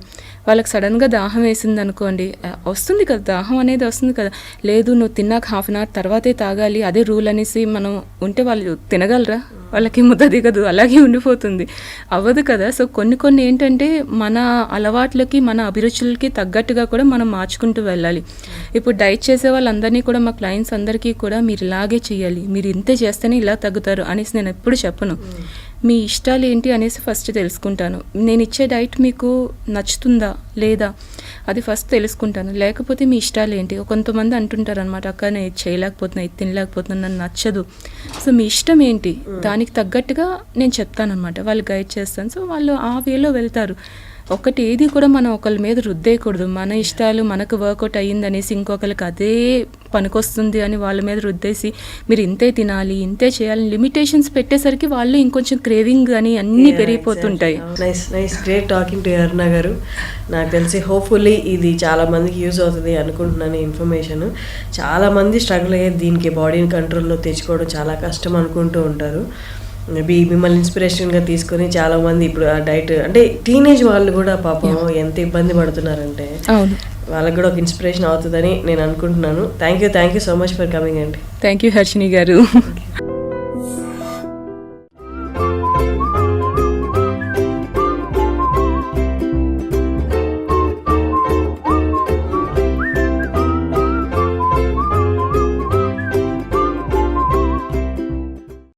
వాళ్ళకి సడన్గా దాహం వేసింది అనుకోండి, వస్తుంది కదా దాహం అనేది వస్తుంది కదా, లేదు నువ్వు తిన్నాక 1/2 hour తర్వాతే తాగాలి అదే రూల్ అనేసి మనం ఉంటే వాళ్ళు తినగలరా? వాళ్ళకి ముద్ద దిగదు, అలాగే ఉండిపోతుంది, అవ్వదు కదా. సో కొన్ని ఏంటంటే మన అలవాట్లకి మన అభిరుచులకి తగ్గట్టుగా కూడా మనం మార్చుకుంటూ వెళ్ళాలి. ఇప్పుడు డైట్ చేసే వాళ్ళందరినీ కూడా మా క్లయింట్స్ అందరికీ కూడా మీరు ఇలాగే చేయాలి, మీరు ఇంతే చేస్తేనే ఇలా తగ్గుతారు అనేసి నేను ఎప్పుడు చెప్పను. మీ ఇష్టాలు ఏంటి అనేసి ఫస్ట్ తెలుసుకుంటాను. నేను ఇచ్చే డైట్ మీకు నచ్చుతుందా లేదా అది ఫస్ట్ తెలుసుకుంటాను. లేకపోతే మీ ఇష్టాలు ఏంటి, కొంతమంది అంటుంటారు అనమాట, అక్క నేను ఇది చేయలేకపోతున్నా, ఇది తినలేకపోతున్నా, నన్ను నచ్చదు. సో మీ ఇష్టం ఏంటి దానికి తగ్గట్టుగా నేను చెప్తాను అనమాట, వాళ్ళు గైడ్ చేస్తాను. సో వాళ్ళు ఆ వేలో వెళ్తారు. ఒకటి ఏది కూడా మనం ఒకళ్ళ మీద రుద్దేయకూడదు. మన ఇష్టాలు మనకు వర్కౌట్ అయ్యింది అనేసి ఇంకొకరికి అదే పనికొస్తుంది అని వాళ్ళ మీద రుద్దేసి మీరు ఇంతే తినాలి ఇంతే చేయాలి లిమిటేషన్స్ పెట్టేసరికి వాళ్ళు ఇంకొంచెం క్రేవింగ్ అని అన్నీ పెరిగిపోతుంటాయి. నైస్ గ్రేట్ టాకింగ్ టు అరుణ గారు. నాకు తెలిసి హోప్ఫుల్లీ ఇది చాలా మందికి యూజ్ అవుతుంది అనుకుంటున్నాను. ఇన్ఫర్మేషన్ చాలామంది స్ట్రగుల్ అయ్యేది దీనికి, బాడీని కంట్రోల్లో తెచ్చుకోవడం చాలా కష్టం అనుకుంటూ ఉంటారు. మేబీ మిమ్మల్ని ఇన్స్పిరేషన్గా తీసుకొని చాలామంది ఇప్పుడు ఆ డైట్ అంటే టీనేజ్ వాళ్ళు కూడా పాపం ఎంత ఇబ్బంది పడుతున్నారంటే వాళ్ళకి కూడా ఒక ఇన్స్పిరేషన్ అవుతుందని నేను అనుకుంటున్నాను. Thank you so much for coming అండి. థ్యాంక్ యూ హర్షిని గారు.